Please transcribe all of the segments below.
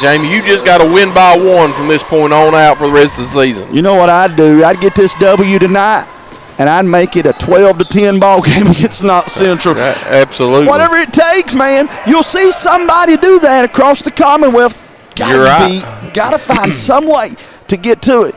Jamie, you just got to win by one from this point on out for the rest of the season. You know what I'd do? I'd get this W tonight, and I'd make it a 12-10 ball game against Knott Central. Absolutely. Whatever it takes, man. You'll see somebody do that across the Commonwealth. Got to find some way to get to it.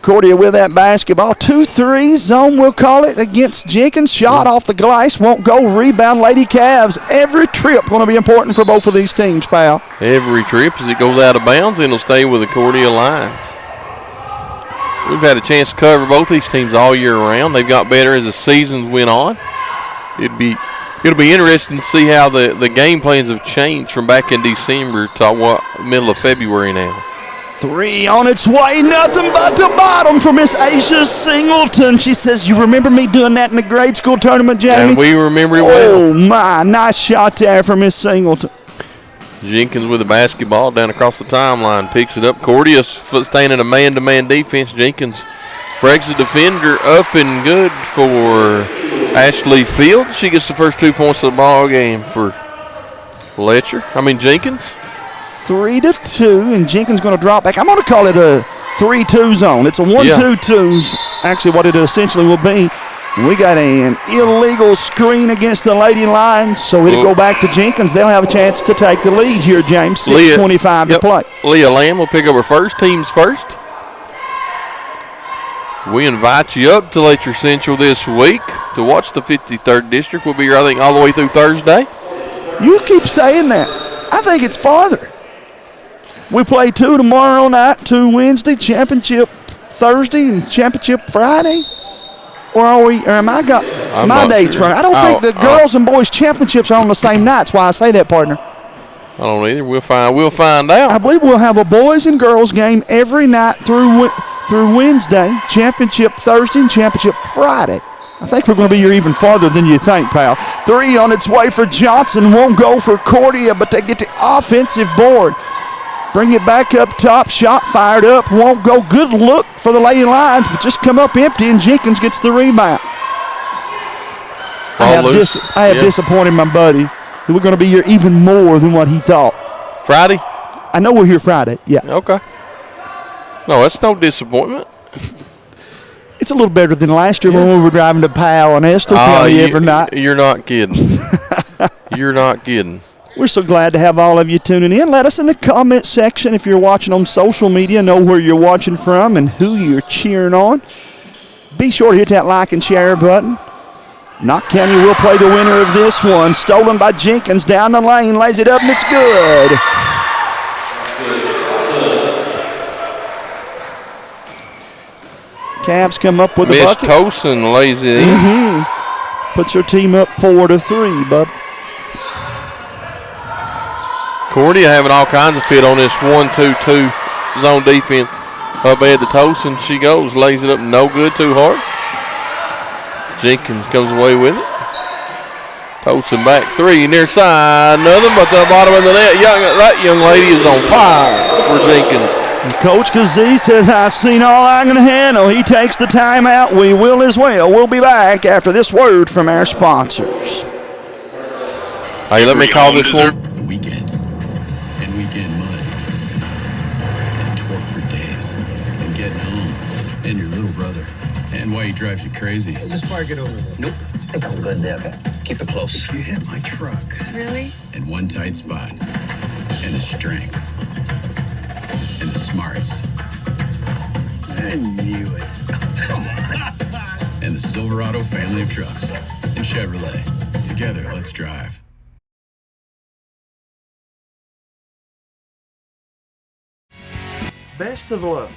Cordia with that basketball. 2-3 zone, we'll call it, against Jenkins. Shot off the glass, won't go. Rebound, Lady Cavs. Every trip going to be important for both of these teams, pal. Every trip as it goes out of bounds, and it'll stay with the Cordia Lions. We've had a chance to cover both these teams all year round. They've got better as the seasons went on. It'll be interesting to see how the game plans have changed from back in December to middle of February now. 3 on its way, nothing but the bottom for Miss Asia Singleton. She says, you remember me doing that in the grade school tournament, Jamie? And we remember it well. Oh, my, nice shot there for Miss Singleton. Jenkins with the basketball down across the timeline, picks it up. Cordia staying in a man-to-man defense. Jenkins breaks the defender up and good for Ashley Field. She gets the first 2 points of the ball game for Jenkins. 3-2, and Jenkins going to drop back. I'm going to call it a 3-2 zone. It's a 1-2-2. Actually, what it essentially will be. We got an illegal screen against the Lady Lions, so it'll go back to Jenkins. They'll have a chance to take the lead here, James. 6:25 to play. Leah Lamb will pick up her first, teams first. We invite you up to Letcher Central this week to watch the 53rd District. We'll be here, I think, all the way through Thursday. You keep saying that. I think it's farther. We play 2 tomorrow night, 2 Wednesday, championship Thursday, and championship Friday. Or am I got my dates wrong? I don't think the girls and boys championships are on the same night. That's why I say that, partner. I don't either. We'll find out. I believe we'll have a boys and girls game every night through Wednesday, championship Thursday, and championship Friday. I think we're going to be here even farther than you think, pal. 3 on its way for Johnson. Won't go for Cordia, but they get the offensive board. Bring it back up top. Shot fired up. Won't go. Good look for the Lady Lions, but just come up empty, and Jenkins gets the rebound. I have disappointed my buddy that we're going to be here even more than what he thought. Friday? I know we're here Friday, yeah. Okay. No, that's no disappointment. It's a little better than last year when we were driving to Powell and Estill County every night. You're not kidding. You're not kidding. We're so glad to have all of you tuning in. Let us in the comment section if you're watching on social media. Know where you're watching from and who you're cheering on. Be sure to hit that like and share button. Knott County will play the winner of this one. Stolen by Jenkins down the lane. Lays it up and it's good. Cavs come up with a bucket. Miss Tosin lays it in. Puts her team up 4-3, bub. Cordia having all kinds of fit on this 1-2-2 zone defense. Up ahead to Tosin. She goes, lays it up, no good, too hard. Jenkins comes away with it. Tosin back 3, near side, nothing but the bottom of the net. That young lady is on fire for Jenkins. And Coach Kazee says, I've seen all I can handle. He takes the timeout. We will as well. We'll be back after this word from our sponsors. Hey, let me call this one. Weekend money. And torque for days. And getting home. And your little brother. And why he drives you crazy. Just park it over there. Nope. I think I'm good there. Okay. Keep it close. You hit my truck. Really? In one tight spot. And the strength. And the smarts. I knew it. And the Silverado family of trucks. And Chevrolet. Together, let's drive. Best of luck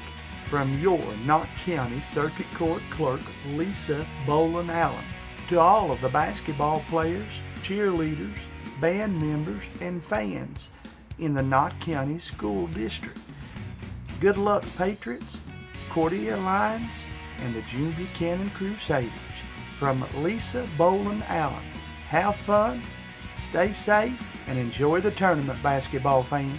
from your Knott County Circuit Court Clerk, Lisa Boland Allen, to all of the basketball players, cheerleaders, band members, and fans in the Knott County School District. Good luck, Patriots, Cordia Lions, and the June Buchanan Crusaders. From Lisa Boland Allen. Have fun, stay safe, and enjoy the tournament, basketball fans.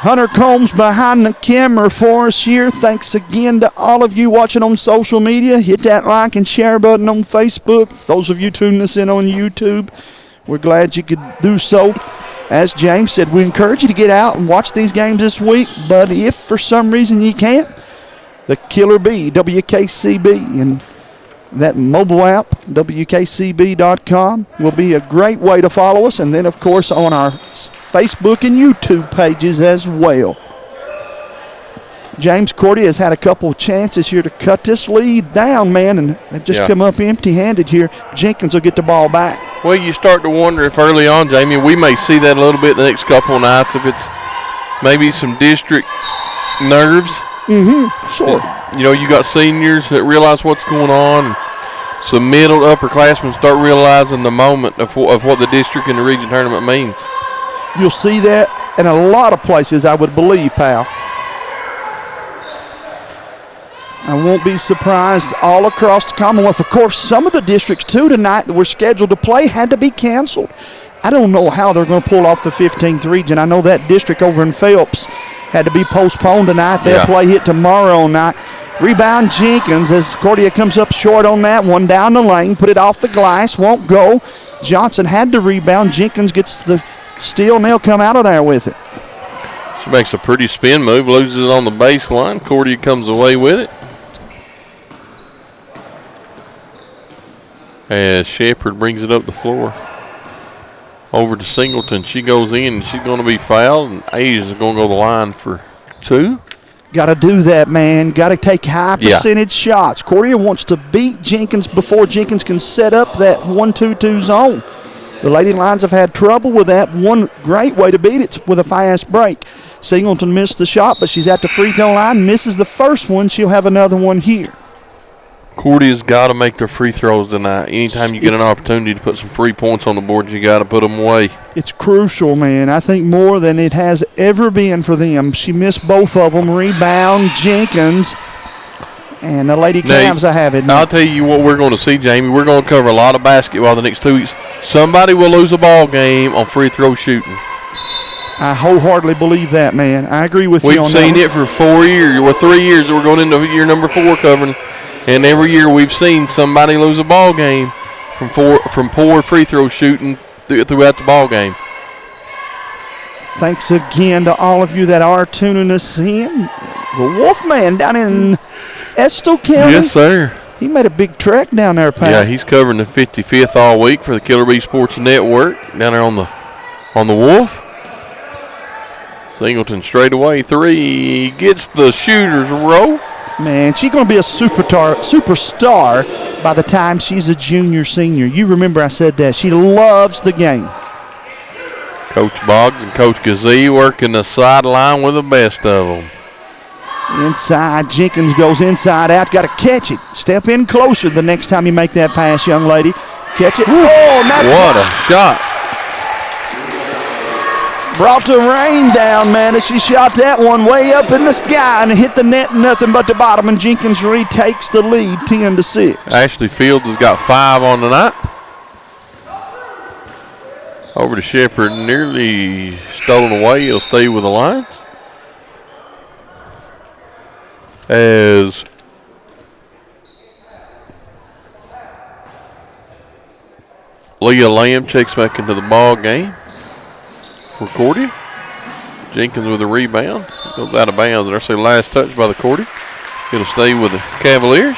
Hunter Combs behind the camera for us here. Thanks again to all of you watching on social media. Hit that like and share button on Facebook. Those of you tuning us in on YouTube, we're glad you could do so. As James said, we encourage you to get out and watch these games this week, but if for some reason you can't, the Killer Bee, WKCB, and that mobile app, WKCB.com, will be a great way to follow us, and then, of course, on our Facebook and YouTube pages as well. James, Cordia has had a couple of chances here to cut this lead down, man, and they've just come up empty-handed here. Jenkins will get the ball back. Well, you start to wonder if early on, Jamie, we may see that a little bit the next couple of nights, if it's maybe some district nerves. Sure. You know, you got seniors that realize what's going on. Some middle, upperclassmen start realizing the moment of what the district and the region tournament means. You'll see that in a lot of places, I would believe, pal. I won't be surprised all across the Commonwealth. Of course, some of the districts, too, tonight that were scheduled to play had to be canceled. I don't know how they're going to pull off the 15th region. I know that district over in Phelps had to be postponed tonight. They'll play it tomorrow night. Rebound Jenkins as Cordia comes up short on that one. Down the lane, put it off the glass, won't go. Johnson had to rebound. Jenkins gets the steal, and they'll come out of there with it. She makes a pretty spin move, loses it on the baseline. Cordia comes away with it. As Shepherd brings it up the floor. Over to Singleton. She goes in, and she's going to be fouled, and Asia's going to go to the line for 2. Got to do that, man. Got to take high percentage shots. Cordia wants to beat Jenkins before Jenkins can set up that 1-2-2 zone. The Lady Lions have had trouble with that. One great way to beat it with a fast break. Singleton missed the shot, but she's at the free throw line. Misses the first one. She'll have another one here. Cordia's got to make their free throws tonight. Anytime you get an opportunity to put some free points on the board, you got to put them away. It's crucial, man. I think more than it has ever been for them. She missed both of them. Rebound, Jenkins, and the Lady Cavs, I have it. I'll tell you what we're going to see, Jamie. We're going to cover a lot of basketball the next 2 weeks. Somebody will lose a ball game on free throw shooting. I wholeheartedly believe that, man. I agree with you on that. We've seen it for 4 years, or 3 years that we're going into year number 4 covering. And every year we've seen somebody lose a ball game from poor free throw shooting throughout the ball game. Thanks again to all of you that are tuning us in. The Wolfman down in Estill County. Yes, sir. He made a big trek down there, pal. Yeah, he's covering the 55th all week for the Killer Bee Sports Network down there on the Wolf. Singleton straight away 3 gets the shooter's roll. Man, she's going to be a superstar by the time she's a junior, senior. You remember I said that. She loves the game. Coach Boggs and Coach Gazee working the sideline with the best of them. Inside, Jenkins goes inside out. Got to catch it. Step in closer the next time you make that pass, young lady. Catch it. Oh, and that's what a shot. Brought the rain down, man, as she shot that one way up in the sky and hit the net, nothing but the bottom, and Jenkins retakes the lead 10-6. Ashley Fields has got 5 on the night. Over to Shepherd, nearly stolen away. He'll stay with the Lions. As Leah Lamb checks back into the ball game for Cordia. Jenkins with a rebound. Goes out of bounds. And I say last touch by the Cordia. It'll stay with the Cavaliers.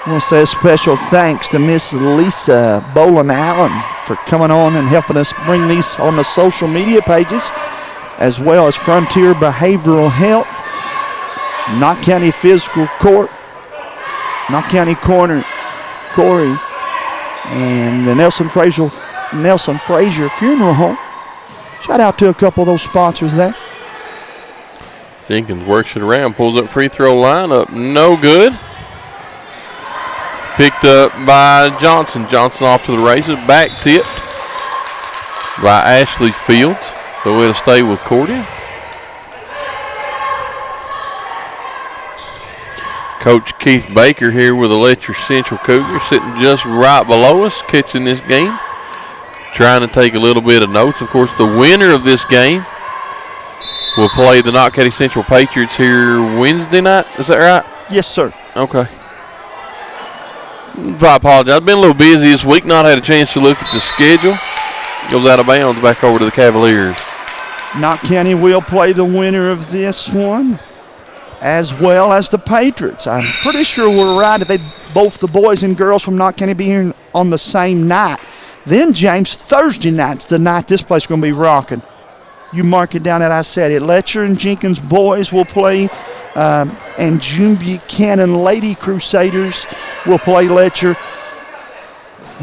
I want to say a special thanks to Miss Lisa Boland Allen for coming on and helping us bring these on the social media pages, as well as Frontier Behavioral Health, Knott County Physical Court, Knott County Corner, Corey, and the Nelson Frazier Funeral Home. Shout out to a couple of those sponsors there. Jenkins works it around, pulls up free throw line up, no good. Picked up by Johnson. Johnson off to the races, back tipped by Ashley Fields. So it'll stay with Cordia. Coach Keith Baker here with the Letcher Central Cougars, sitting just right below us, catching this game. trying to take a little bit of notes. Of course, the winner of this game will play the Knott County Central Patriots here Wednesday night. Is that right? Yes, sir. Okay. I apologize. I've been a little busy this week. Not had a chance to look at the schedule. Goes out of bounds back over to the Cavaliers. Knott County will play the winner of this one, as well as the Patriots. I'm pretty sure we're right that both the boys and girls from Knott County be here on the same night. Then, James, Thursday night's the night this place is going to be rocking. You mark it down that I said it. Letcher and Jenkins boys will play, and June Buchanan Lady Crusaders will play Letcher.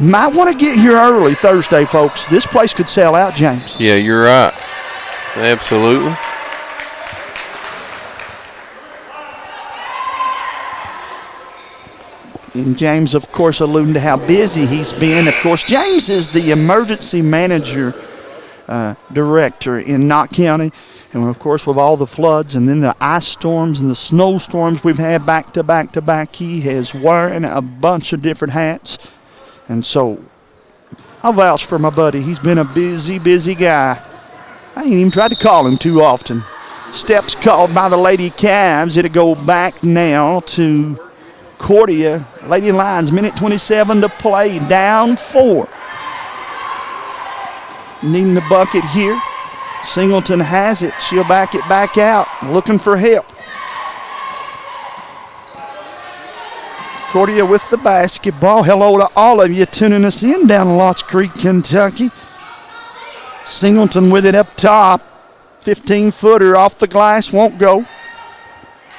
Might want to get here early Thursday, folks. This place could sell out, James. Yeah, you're right. Absolutely. And James, of course, alluding to how busy he's been. Of course, James is the emergency manager director in Knott County. And, of course, with all the floods and then the ice storms and the snowstorms we've had back to back to back, he is wearing a bunch of different hats. And so I'll vouch for my buddy. He's been a busy, busy guy. I ain't even tried to call him too often. Steps called by the Lady Cavs. It'll go back now to Cordia. Lady Lions, minute 27 to play, down 4. Needing the bucket here. Singleton has it. She'll back it back out, looking for help. Cordia with the basketball. Hello to all of you tuning us in down in Lots Creek, Kentucky. Singleton with it up top. 15-footer off the glass, won't go.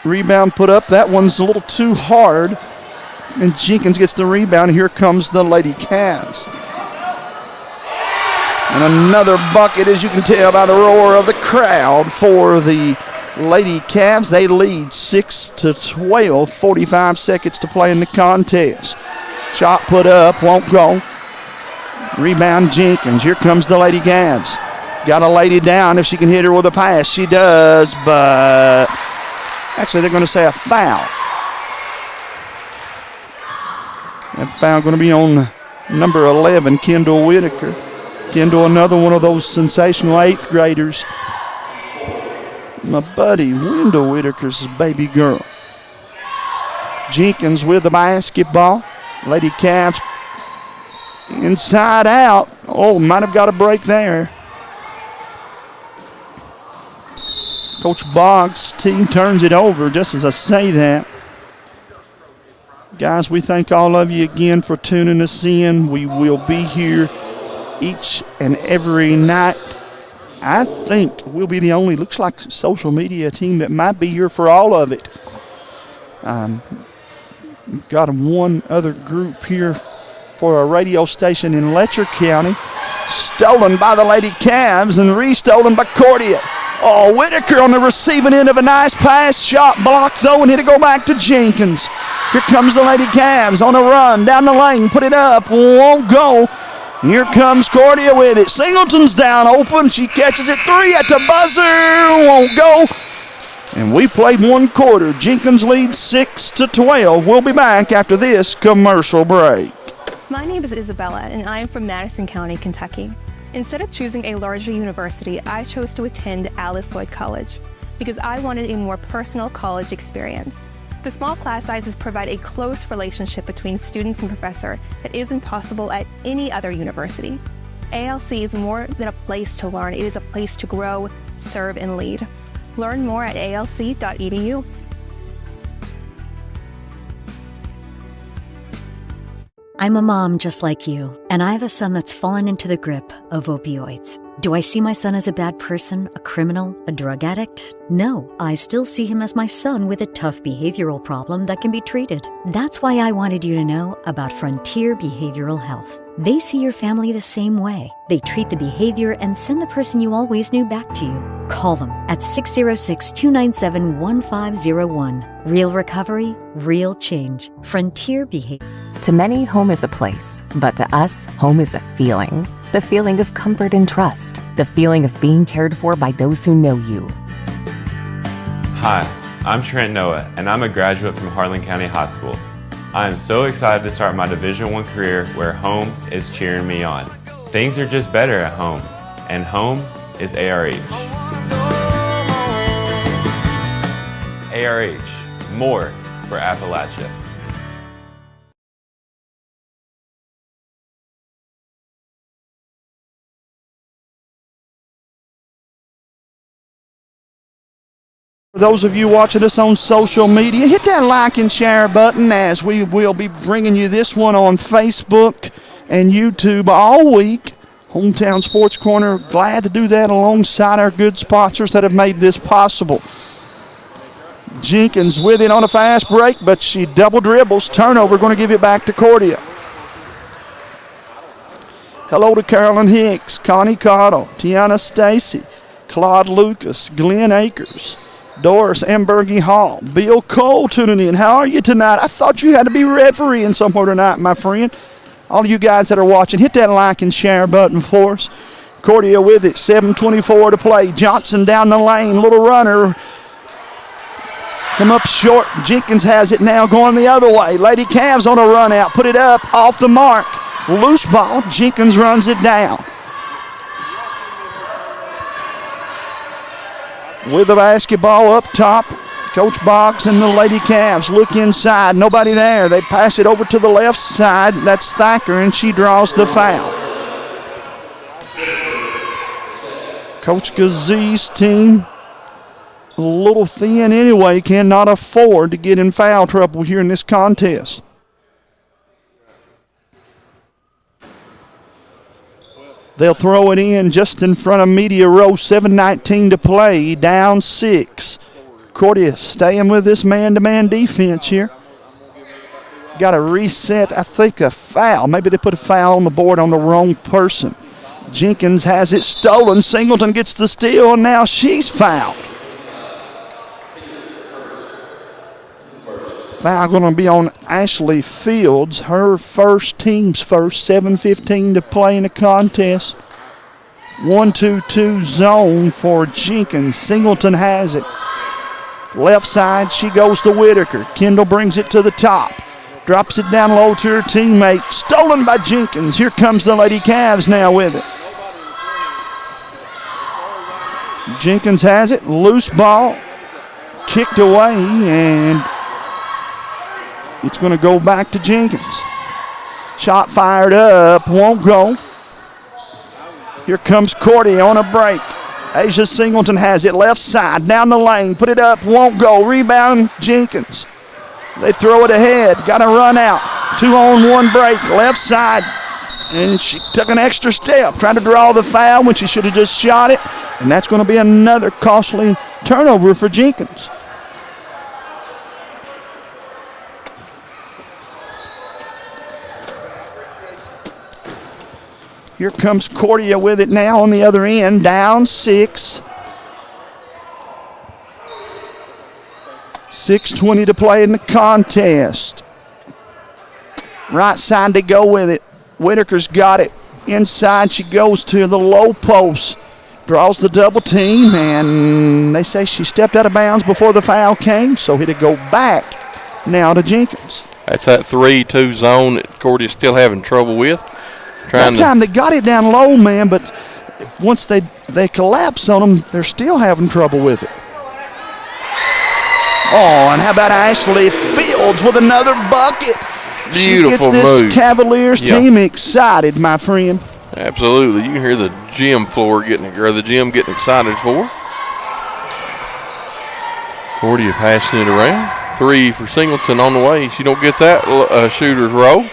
Rebound put up. That one's a little too hard. And Jenkins gets the rebound. Here comes the Lady Cavs. And another bucket, as you can tell by the roar of the crowd, for the Lady Cavs. They lead 6-12, 45 seconds to play in the contest. Shot put up, won't go. Rebound Jenkins. Here comes the Lady Cavs. Got a lady down. If she can hit her with a pass, she does, but actually they're going to say a foul. That foul going to be on number 11, Kendall Whitaker. Kendall, another one of those sensational 8th graders. My buddy, Wendell Whitaker's baby girl. Jenkins with the basketball. Lady Cavs inside out. Oh, might have got a break there. Coach Boggs' team turns it over just as I say that. Guys, we thank all of you again for tuning us in. We will be here each and every night. I think we'll be the only, looks like, social media team that might be here for all of it. Got one other group here for a radio station in Letcher County. Stolen by the Lady Cavs and restolen by Cordia. Oh, Whitaker on the receiving end of a nice pass. Shot blocked, though, and it'll go back to Jenkins. Here comes the Lady Cavs on a run down the lane. Put it up. Won't go. Here comes Cordia with it. Singleton's down open. She catches it. 3 at the buzzer. Won't go. And we played one quarter. Jenkins leads 6-12. We'll be back after this commercial break. My name is Isabella, and I am from Madison County, Kentucky. Instead of choosing a larger university, I chose to attend Alice Lloyd College because I wanted a more personal college experience. The small class sizes provide a close relationship between students and professor that isn't possible at any other university. ALC is more than a place to learn, it is a place to grow, serve, and lead. Learn more at alc.edu. I'm a mom just like you, and I have a son that's fallen into the grip of opioids. Do I see my son as a bad person, a criminal, a drug addict? No, I still see him as my son with a tough behavioral problem that can be treated. That's why I wanted you to know about Frontier Behavioral Health. They see your family the same way. They treat the behavior and send the person you always knew back to you. Call them at 606-297-1501. Real recovery, real change. Frontier Behavior. To many, home is a place, but to us, home is a feeling. The feeling of comfort and trust. The feeling of being cared for by those who know you. Hi, I'm Trent Noah, and I'm a graduate from Harlan County High School. I am so excited to start my Division I career where home is cheering me on. Things are just better at home, and home is ARH. ARH, more for Appalachia. For those of you watching us on social media, hit that like and share button, as we will be bringing you this one on Facebook and YouTube all week. Hometown Sports Corner, glad to do that alongside our good sponsors that have made this possible. Jenkins with it on a fast break, but she double dribbles. Turnover, going to give it back to Cordia. Hello to Carolyn Hicks, Connie Cottle, Tiana Stacy, Claude Lucas, Glenn Akers, Doris Ambergy Hall, Bill Cole tuning in. How are you tonight? I thought you had to be refereeing somewhere tonight, my friend. All you guys that are watching, hit that like and share button for us. Cordia with it, 7:24 to play. Johnson down the lane, little runner. Come up short. Jenkins has it now going the other way. Lady Cavs on a run out. Put it up, off the mark. Loose ball. Jenkins runs it down. With the basketball up top, Coach Boggs and the Lady Cavs look inside. Nobody there. They pass it over to the left side. That's Thacker, and she draws the foul. Coach Gazee's team, a little thin anyway, cannot afford to get in foul trouble here in this contest. They'll throw it in just in front of media row, 7:19 to play, down 6. Cordia staying with this man-to-man defense here. Got a reset, I think a foul. Maybe they put a foul on the board on the wrong person. Jenkins has it stolen. Singleton gets the steal, and now she's fouled. Foul going to be on Ashley Fields, her team's first, 7:15 to play in the contest. 1-2-2 zone for Jenkins. Singleton has it. Left side, she goes to Whitaker. Kendall brings it to the top. Drops it down low to her teammate. Stolen by Jenkins. Here comes the Lady Cavs now with it. Jenkins has it. Loose ball. Kicked away, and it's going to go back to Jenkins. Shot fired up, won't go. Here comes Cordia on a break. Asia Singleton has it, left side, down the lane, put it up, won't go. Rebound, Jenkins. They throw it ahead, got a run out. 2-on-1 break, left side. And she took an extra step, trying to draw the foul when she should have just shot it. And that's going to be another costly turnover for Jenkins. Here comes Cordia with it now on the other end, down 6. 6:20 to play in the contest. Right side to go with it. Whitaker's got it. Inside she goes to the low post. Draws the double team, and they say she stepped out of bounds before the foul came, so it'll go back now to Jenkins. That's that 3-2 zone that Cordia's still having trouble with. That time they got it down low, man, but once they collapse on them, they're still having trouble with it. Oh, and how about Ashley Fields with another bucket? Beautiful move. She gets this move. Cavaliers team excited, my friend. Absolutely. You can hear the gym floor the gym getting excited for. Cordia passing it around. 3 for Singleton on the way. She don't get that shooter's roll.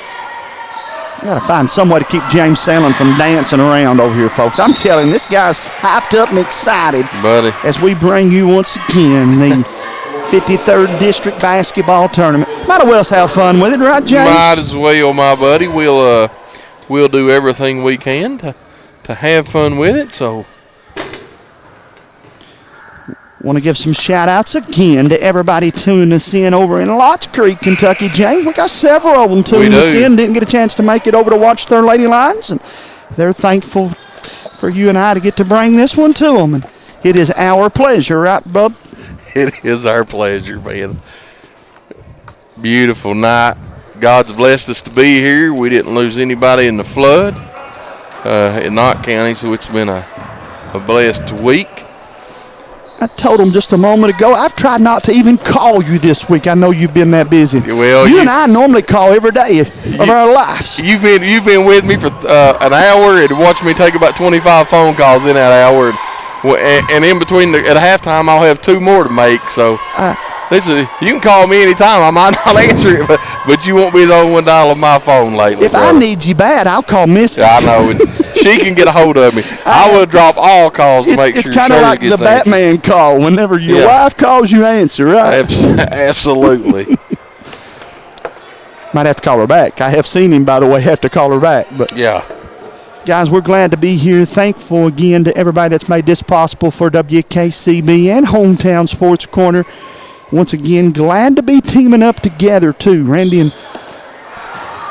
You got to find some way to keep James Sandlin from dancing around over here, folks. I'm telling you, this guy's hyped up and excited, buddy, as we bring you once again the 53rd District Basketball Tournament. Might as well have fun with it, right, James? Might as well, my buddy. We'll do everything we can to have fun with it. So, want to give some shout-outs again to everybody tuning us in over in Lotts Creek, Kentucky, James. We got several of them tuning us in. Didn't get a chance to make it over to watch their Lady Lions, and they're thankful for you and I to get to bring this one to them. And it is our pleasure, right, bub? It is our pleasure, man. Beautiful night. God's blessed us to be here. We didn't lose anybody in the flood. in Knott County, so it's been a blessed week. I told him just a moment ago, I've tried not to even call you this week. I know you've been that busy. Well, you and I normally call every day of our lives. You've been with me for an hour and watched me take about 25 phone calls in that hour. And in between, at halftime, I'll have 2 more to make. So listen, you can call me anytime. I might not answer it, but you won't be the only one dialing my phone lately. If I need you bad, I'll call Misty. Yeah, I know. And she can get a hold of me. I will drop all calls to make sure it's kind of like the Batman call. Whenever your wife calls, you answer, right? Absolutely. Might have to call her back. I have seen him, by the way, have to call her back. But yeah. Guys, we're glad to be here. Thankful again to everybody that's made this possible for WKCB and Hometown Sports Corner. Once again, glad to be teaming up together, too. Randy and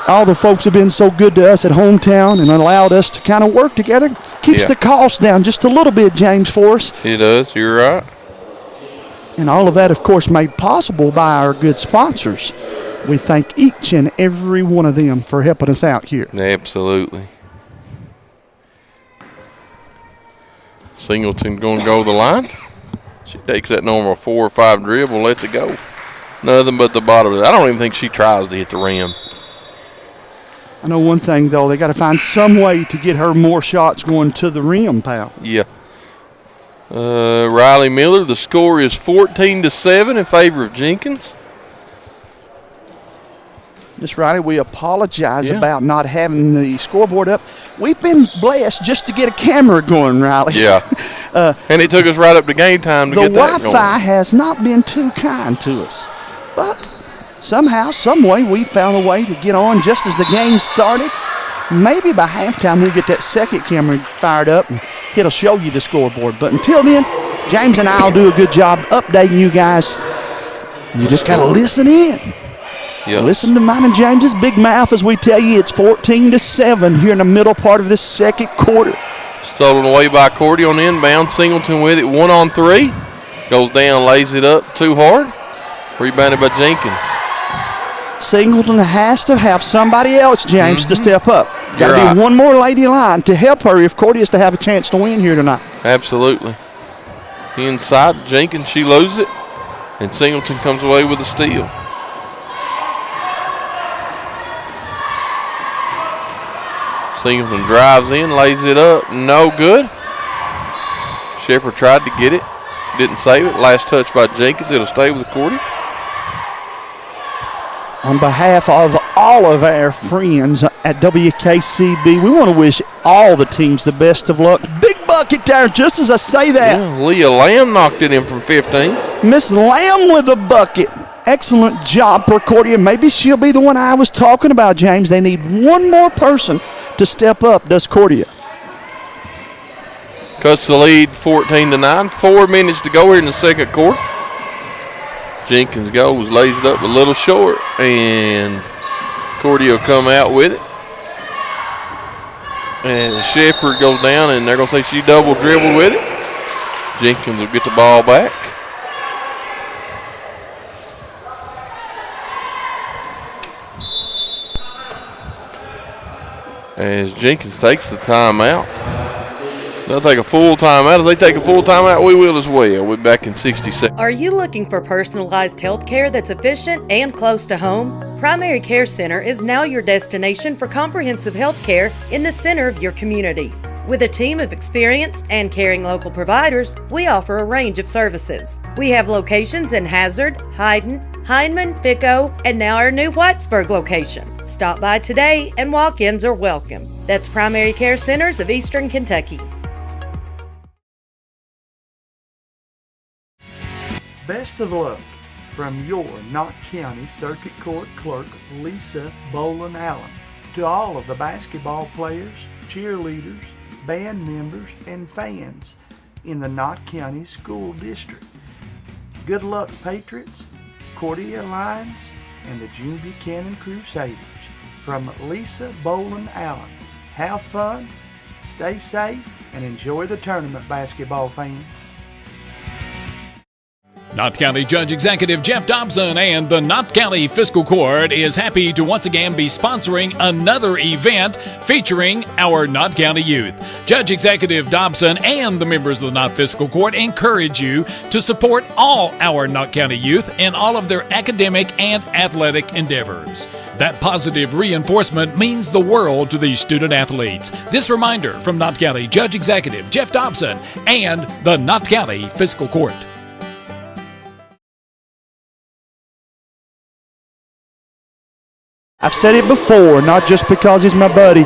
all the folks have been so good to us at Hometown and allowed us to kind of work together. Keeps the cost down just a little bit, James, for us. It does. You're right. And all of that, of course, made possible by our good sponsors. We thank each and every one of them for helping us out here. Absolutely. Singleton going to go to the line. She takes that normal 4 or 5 dribble and lets it go. Nothing but the bottom of it. I don't even think she tries to hit the rim. I know one thing, though. They got to find some way to get her more shots going to the rim, pal. Yeah. Riley Miller, the score is 14-7 in favor of Jenkins. Miss Riley, we apologize about not having the scoreboard up. We've been blessed just to get a camera going, Riley. Yeah. And it took us right up to game time to get that going. The Wi-Fi has not been too kind to us. But somehow, some way, we found a way to get on just as the game started. Maybe by halftime we'll get that second camera fired up and it'll show you the scoreboard. But until then, James and I will do a good job updating you guys. You just got to listen in. Yep. Listen to mine and James's big mouth as we tell you it's 14-7 here in the middle part of this second quarter. Stolen away by Cordia on the inbound. Singleton with it, 1-on-3. Goes down, lays it up too hard. Rebounded by Jenkins. Singleton has to have somebody else, James, to step up. Got to be one more lady line to help her if Cordia is to have a chance to win here tonight. Absolutely. Inside, Jenkins, she loses it. And Singleton comes away with a steal. Singleton drives in, lays it up, no good. Shepherd tried to get it, didn't save it. Last touch by Jenkins, it'll stay with Cordia. On behalf of all of our friends at WKCB, we want to wish all the teams the best of luck. Big bucket there, just as I say that. Yeah, Leah Lamb knocked it in from 15. Miss Lamb with the bucket. Excellent job for Cordia. Maybe she'll be the one I was talking about, James. They need one more person to step up, does Cordia. Cuts the lead 14-9. 4 minutes to go here in the second quarter. Jenkins goes, lays it up a little short, and Cordia will come out with it. And Shepherd goes down, and they're going to say she double dribbled with it. Jenkins will get the ball back. As Jenkins takes the timeout. They'll take a full timeout. If they take a full timeout, we will as well. We're back in 60 seconds. Are you looking for personalized health care that's efficient and close to home? Primary Care Center is now your destination for comprehensive health care in the center of your community. With a team of experienced and caring local providers, we offer a range of services. We have locations in Hazard, Hyden, Hindman, Ficco, and now our new Whitesburg location. Stop by today and walk-ins are welcome. That's Primary Care Centers of Eastern Kentucky. Best of luck from your Knott County Circuit Court Clerk, Lisa Boland Allen, to all of the basketball players, cheerleaders, band members, and fans in the Knott County School District. Good luck, Patriots, Cordia Lions, and the June Buchanan Crusaders. From Lisa Boland Allen. Have fun, stay safe, and enjoy the tournament, basketball fans. Knott County Judge Executive Jeff Dobson and the Knott County Fiscal Court is happy to once again be sponsoring another event featuring our Knott County youth. Judge Executive Dobson and the members of the Knott Fiscal Court encourage you to support all our Knott County youth in all of their academic and athletic endeavors. That positive reinforcement means the world to these student athletes. This reminder from Knott County Judge Executive Jeff Dobson and the Knott County Fiscal Court. I've said it before, not just because he's my buddy.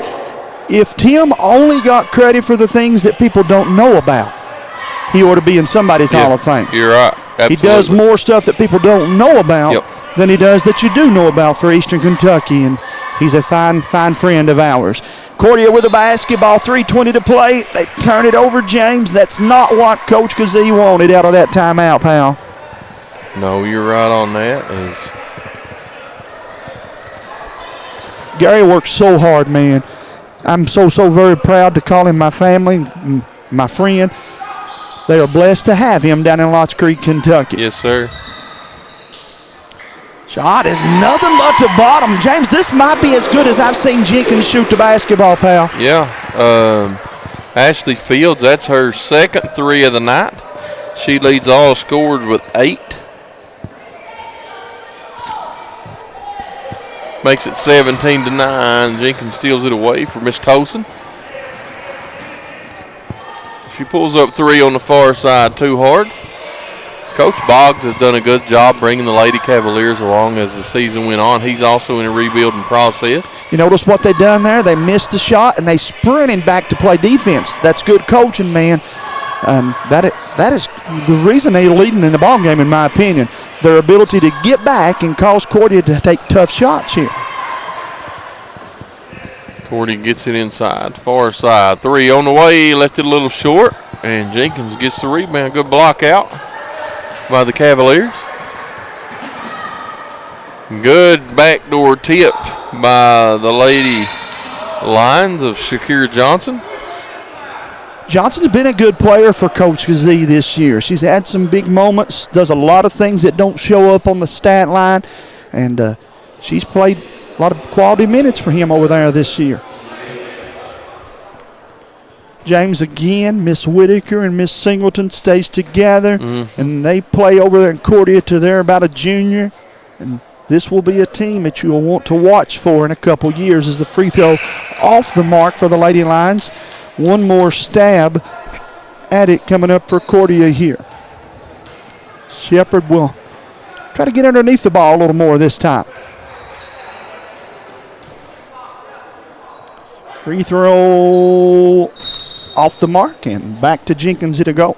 If Tim only got credit for the things that people don't know about, he ought to be in somebody's Hall of Fame. You're right. Absolutely. He does more stuff that people don't know about than he does that you do know about for Eastern Kentucky, and he's a fine friend of ours. Cordia with the basketball, 3:20 to play. They turn it over, James. That's not what Coach Kazee wanted out of that timeout, pal. No, you're right on that. Gary works so hard, man. I'm so very proud to call him my family, my friend. They are blessed to have him down in Lots Creek, Kentucky. Yes, sir. Shot is nothing but to bottom. James, this might be as good as I've seen Jenkins shoot the basketball, pal. Yeah. Ashley Fields, that's her second three of the night. She leads all scorers with 8. Makes it 17-9. Jenkins steals it away for Miss Tosin. She pulls up 3 on the far side too hard. Coach Boggs has done a good job bringing the Lady Cavaliers along as the season went on. He's also in a rebuilding process. You notice what they done there? They missed the shot and they sprinted back to play defense. That's good coaching, man. That is the reason they're leading in the ball game, in my opinion. Their ability to get back and cause Cordia to take tough shots here. Cordia gets it inside, far side. 3 on the way, left it a little short, and Jenkins gets the rebound. Good block out by the Cavaliers. Good backdoor tip by the Lady Lions of Shakira Johnson. Johnson's been a good player for Coach Kazee this year. She's had some big moments, does a lot of things that don't show up on the stat line, and she's played a lot of quality minutes for him over there this year. James again, Miss Whitaker and Miss Singleton stays together, and they play over there in Cordia till they're about a junior. And this will be a team that you'll want to watch for in a couple years as the free throw off the mark for the Lady Lions. One more stab at it coming up for Cordia here. Shepard will try to get underneath the ball a little more this time. Free throw off the mark and back to Jenkins to go.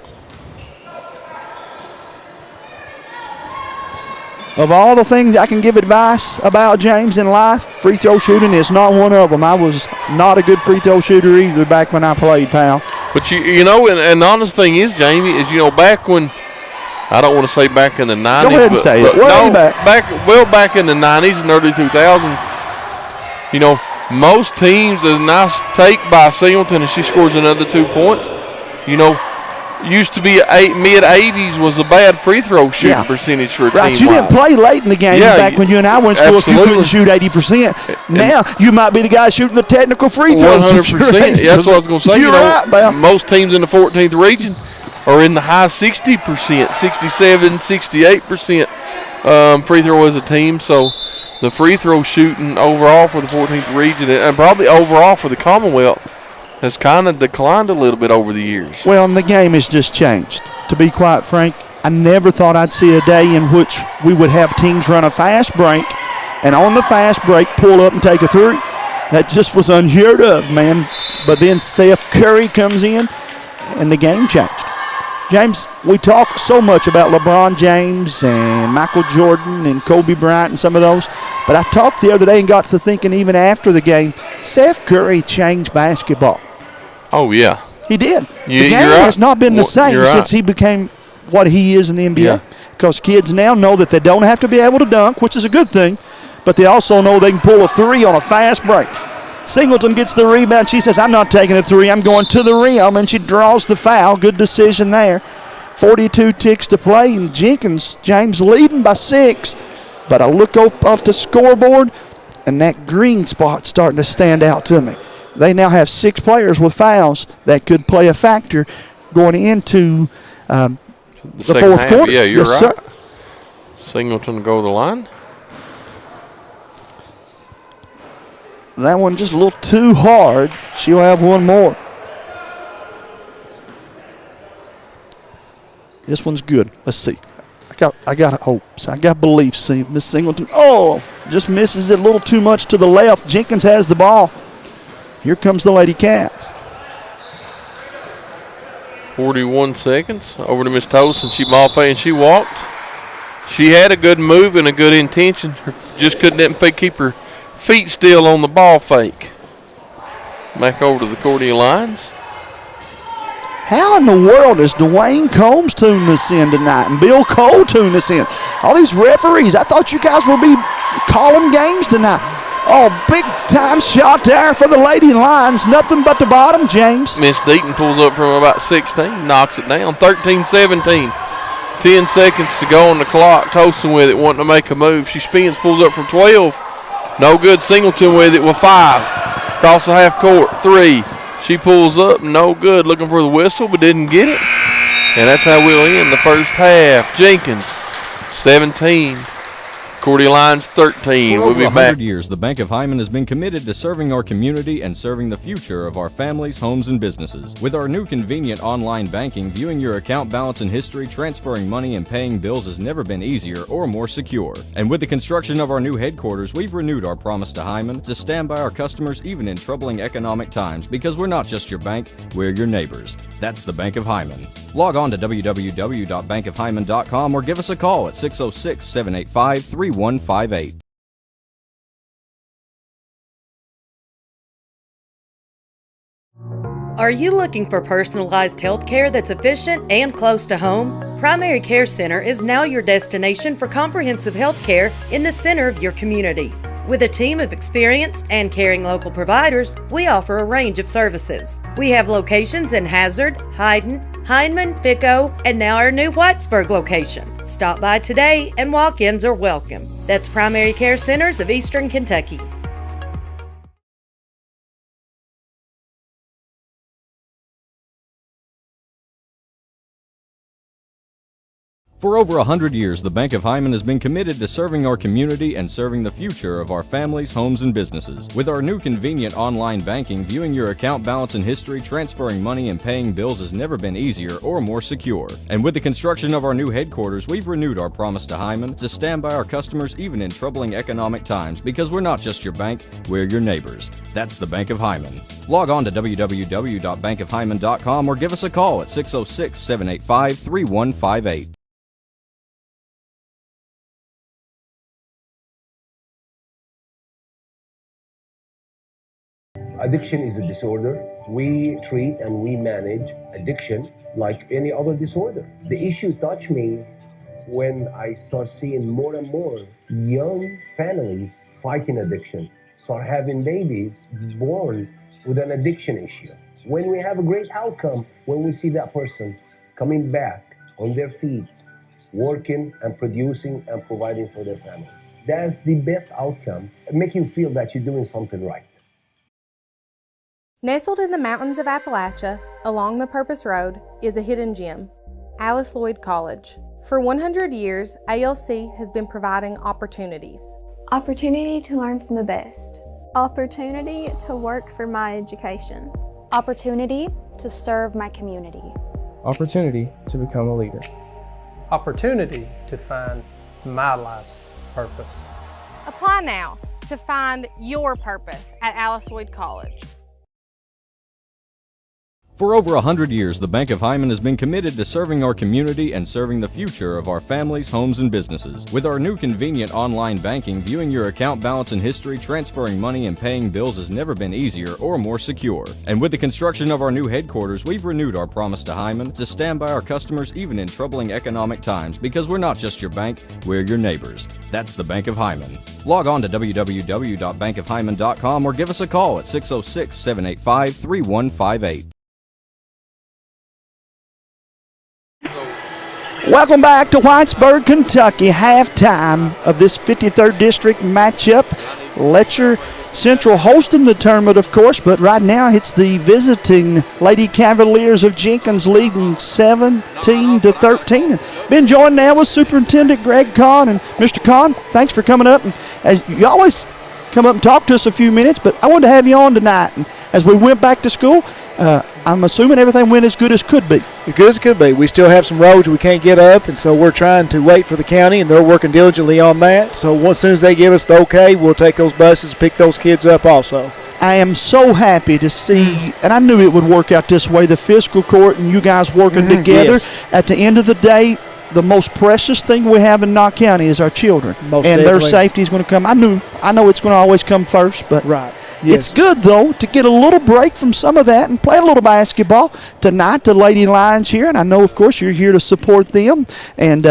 Of all the things I can give advice about, James, in life, free throw shooting is not one of them. I was not a good free throw shooter either back when I played, pal. But you know, and the honest thing is, Jamie, is back when, I don't want to say back in the 90s. Go ahead and say it. Way back in the 90s and early 2000s, most teams, a nice take by Singleton and she scores another 2 points. Used to be mid-80s was a bad free throw shooting percentage for a team. Right, you didn't play late in the game back when you and I were in school if you couldn't shoot 80%. Now you might be the guy shooting the technical free throws. 100%. That's what I was going to say. You're right, most teams in the 14th region are in the high 60%, 67, 68% free throw as a team. So the free throw shooting overall for the 14th region and probably overall for the Commonwealth has kind of declined a little bit over the years. Well, and the game has just changed. To be quite frank, I never thought I'd see a day in which we would have teams run a fast break and on the fast break pull up and take a three. That just was unheard of, man. But then Seth Curry comes in and the game changed. James, we talk so much about LeBron James and Michael Jordan and Kobe Bryant and some of those, but I talked the other day and got to thinking even after the game, Seth Curry changed basketball. Oh, yeah. He did. The game has not been the same since he became what he is in the NBA. Because kids now know that they don't have to be able to dunk, which is a good thing, but they also know they can pull a three on a fast break. Singleton gets the rebound. She says, I'm not taking a three. I'm going to the rim, and she draws the foul. Good decision there. 42 ticks to play, and Jenkins, James leading by 6. But I look off the scoreboard, and that green spot starting to stand out to me. They now have 6 players with fouls that could play a factor going into the fourth half. quarter. Yeah, you're yes, right. Sir. Singleton to go to the line. That one just a little too hard. She'll have one more. This one's good. Let's see. I got hopes. I got beliefs. See, Miss Singleton. Oh, just misses it a little too much to the left. Jenkins has the ball. Here comes the Lady Cats. 41 seconds. Over to Miss Tosin. She ball fake and she walked. She had a good move and a good intention. Just couldn't keep her feet still on the ball fake. Back over to the Cordia lines. How in the world does Dwayne Combs tune this in tonight and Bill Cole tune this in? All these referees, I thought you guys would be calling games tonight. Oh, big time shot there for the Lady Lions. Nothing but the bottom, James. Miss Deaton pulls up from about 16, knocks it down. 13-17. 10 seconds to go on the clock. Tosin with it, wanting to make a move. She spins, pulls up from 12. No good. Singleton with it with 5. Across the half court. 3. She pulls up, no good. Looking for the whistle, but didn't get it. And that's how we'll end the first half. Jenkins, 17. Cordia Lions, 13. For We'll over be 100 back. years, the Bank of Hyman has been committed to serving our community and serving the future of our families, homes, and businesses. With our new convenient online banking, viewing your account balance and history, transferring money, and paying bills has never been easier or more secure. And with the construction of our new headquarters, we've renewed our promise to Hyman to stand by our customers even in troubling economic times, because we're not just your bank, we're your neighbors. That's the Bank of Hyman. Log on to www.bankofhyman.com or give us a call at 606-785-3158. Are you looking for personalized health care that's efficient and close to home? Primary Care Center is now your destination for comprehensive health care in the center of your community. With a team of experienced and caring local providers, we offer a range of services. We have locations in Hazard, Hyden, Hindman, Pico, and now our new Whitesburg location. Stop by today and walk-ins are welcome. That's Primary Care Centers of Eastern Kentucky. For over 100 years, the Bank of Hyman has been committed to serving our community and serving the future of our families, homes, and businesses. With our new convenient online banking, viewing your account balance and history, transferring money, and paying bills has never been easier or more secure. And with the construction of our new headquarters, we've renewed our promise to Hyman to stand by our customers even in troubling economic times, because we're not just your bank, we're your neighbors. That's the Bank of Hyman. Log on to www.bankofhyman.com or give us a call at 606-785-3158. Addiction is a disorder. We treat and we manage addiction like any other disorder. The issue touched me when I start seeing more and more young families fighting addiction, start having babies born with an addiction issue. When we have a great outcome, when we see that person coming back on their feet, working and producing and providing for their family. That's the best outcome, make you feel that you're doing something right. Nestled in the mountains of Appalachia, along the Purpose Road, is a hidden gem, Alice Lloyd College. For 100 years, ALC has been providing opportunities. Opportunity to learn from the best. Opportunity to work for my education. Opportunity to serve my community. Opportunity to become a leader. Opportunity to find my life's purpose. Apply now to find your purpose at Alice Lloyd College. For over 100 years, the Bank of Hyman has been committed to serving our community and serving the future of our families, homes, and businesses. With our new convenient online banking, viewing your account balance and history, transferring money, and paying bills has never been easier or more secure. And with the construction of our new headquarters, we've renewed our promise to Hyman to stand by our customers even in troubling economic times, because we're not just your bank, we're your neighbors. That's the Bank of Hyman. Log on to www.bankofhyman.com or give us a call at 606-785-3158. Welcome back to Whitesburg, Kentucky. Halftime of this 53rd District matchup. Letcher Central hosting the tournament, of course, but right now it's the visiting Lady Cavaliers of Jenkins leading 17-13. And been joined now with Superintendent Greg Kahn. And Mr. Kahn, thanks for coming up. And as you always come up and talk to us a few minutes, but I wanted to have you on tonight. And as we went back to school, I'm assuming everything went as good as could be. As good as could be. We still have some roads we can't get up, and so we're trying to wait for the county, and they're working diligently on that. So as soon as they give us the okay, we'll take those buses, pick those kids up also. I am so happy to see, and I knew it would work out this way, the fiscal court and you guys working together. Yes. At the end of the day, the most precious thing we have in Knott County is our children. Most and definitely. Their safety is going to come. I know it's going to always come first, but right. It's good, though, to get a little break from some of that and play a little basketball. Tonight, the Lady Lions here, and I know, of course, you're here to support them. And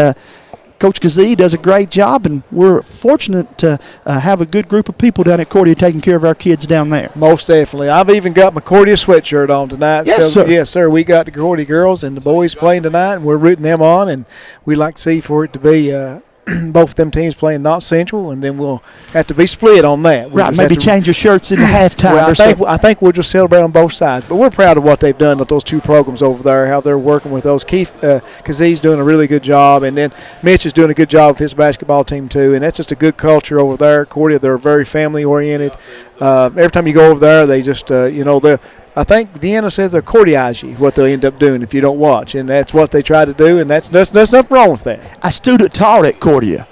Coach Kazee does a great job, and we're fortunate to have a good group of people down at Cordia taking care of our kids down there. Most definitely. I've even got my Cordia sweatshirt on tonight. Yes, sir. Yes, sir. We got the Cordia girls and the boys playing tonight, and we're rooting them on, and we like to see for it to be both of them teams playing Knott Central, and then we'll have to be split on that. Right, maybe change your shirts in the halftime. Well, I think we'll just celebrate on both sides. But we're proud of what they've done with those two programs over there, how they're working with those. Keith Kazee's doing a really good job, and then Mitch is doing a good job with his basketball team too. And that's just a good culture over there at Cordia. They're very family-oriented. Every time you go over there, they just, I think Deanna says they'll Cordiaize you, what they'll end up doing if you don't watch. And that's what they try to do, and that's nothing wrong with that. I student taught at Cordia.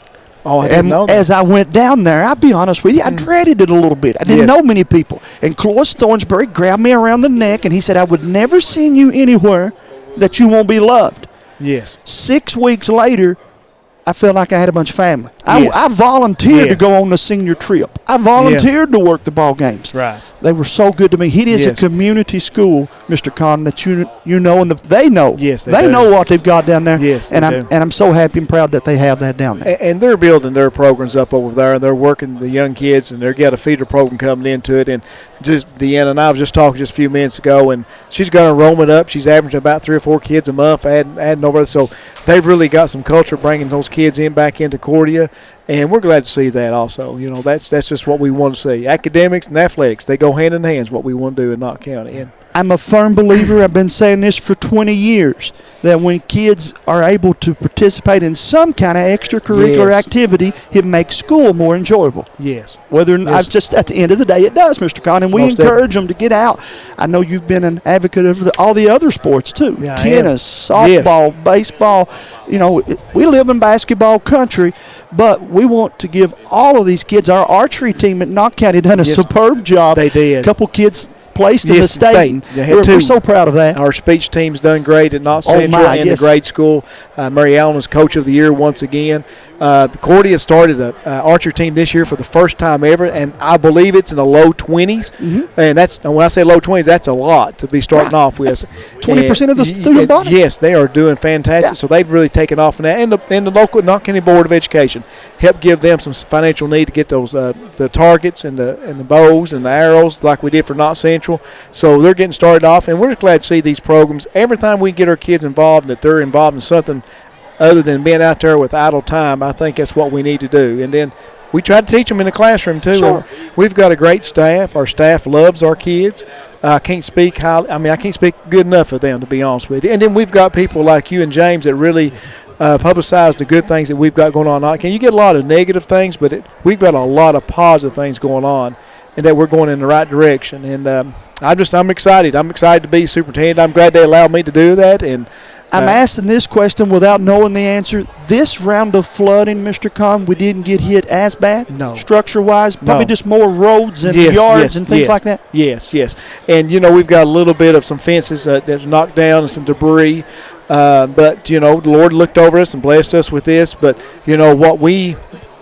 Oh, I didn't know that. As I went down there, I'll be honest with you, I dreaded it a little bit. I didn't know many people. And Cloris Thornsbury grabbed me around the neck, and he said, I would never send you anywhere that you won't be loved. Yes. 6 weeks later, I felt like I had a bunch of family. Yes. I volunteered to go on the senior trip. I volunteered to work the ball games. Right. They were so good to me. It is a community school, Mr. Kahn, that you know and they know. Yes, they know what they've got down there. Yes, and I'm so happy and proud that they have that down there. And they're building their programs up over there, and they're working the young kids, and they've got a feeder program coming into it. And just Deanna and I was just talking just a few minutes ago, and she's got enrollment up. She's averaging about 3 or 4 kids a month, adding over. So they've really got some culture bringing those kids back into Cordia. And we're glad to see that also. That's just what we want to see. Academics and athletics, they go hand in hand is what we want to do in Knott County. And I'm a firm believer, I've been saying this for 20 years, that when kids are able to participate in some kind of extracurricular activity, it makes school more enjoyable. Yes. Whether or not, just at the end of the day, it does, Mr. Kahn, and we encourage them to get out. I know you've been an advocate of all the other sports, too. Yeah, tennis, softball, baseball. We live in basketball country, but we want to give all of these kids, our archery team at Knott County done a superb job. They did. A couple kids placed in the state. We're so proud of that. Our speech team's done great at Knott Central and the grade school. Mary Allen was Coach of the Year once again. Cordia started an archery team this year for the first time ever, and I believe it's in the low 20s. And that's, when I say low 20s, that's a lot to be starting off with. That's 20% of the student body. Yes, they are doing fantastic. So they've really taken off in that. And the local Knott County Board of Education helped give them some financial need to get those the targets and the bows and the arrows like we did for Knott Central. So they're getting started off, and we're just glad to see these programs. Every time we get our kids involved, that they're involved in something other than being out there with idle time, I think that's what we need to do. And then we try to teach them in the classroom too. Sure. We've got a great staff. Our staff loves our kids. I can't speak good enough of them, to be honest with you. And then we've got people like you and James that really publicize the good things that we've got going on. You get a lot of negative things, but we've got a lot of positive things going on, and that we're going in the right direction. And I'm excited. I'm excited to be superintendent. I'm glad they allowed me to do that. And I'm asking this question without knowing the answer. This round of flooding, Mr. Kahn, we didn't get hit as bad? No. Structure-wise? Probably just more roads and yards and things like that? Yes. And, we've got a little bit of some fences that's knocked down and some debris. But, the Lord looked over us and blessed us with this. But, what we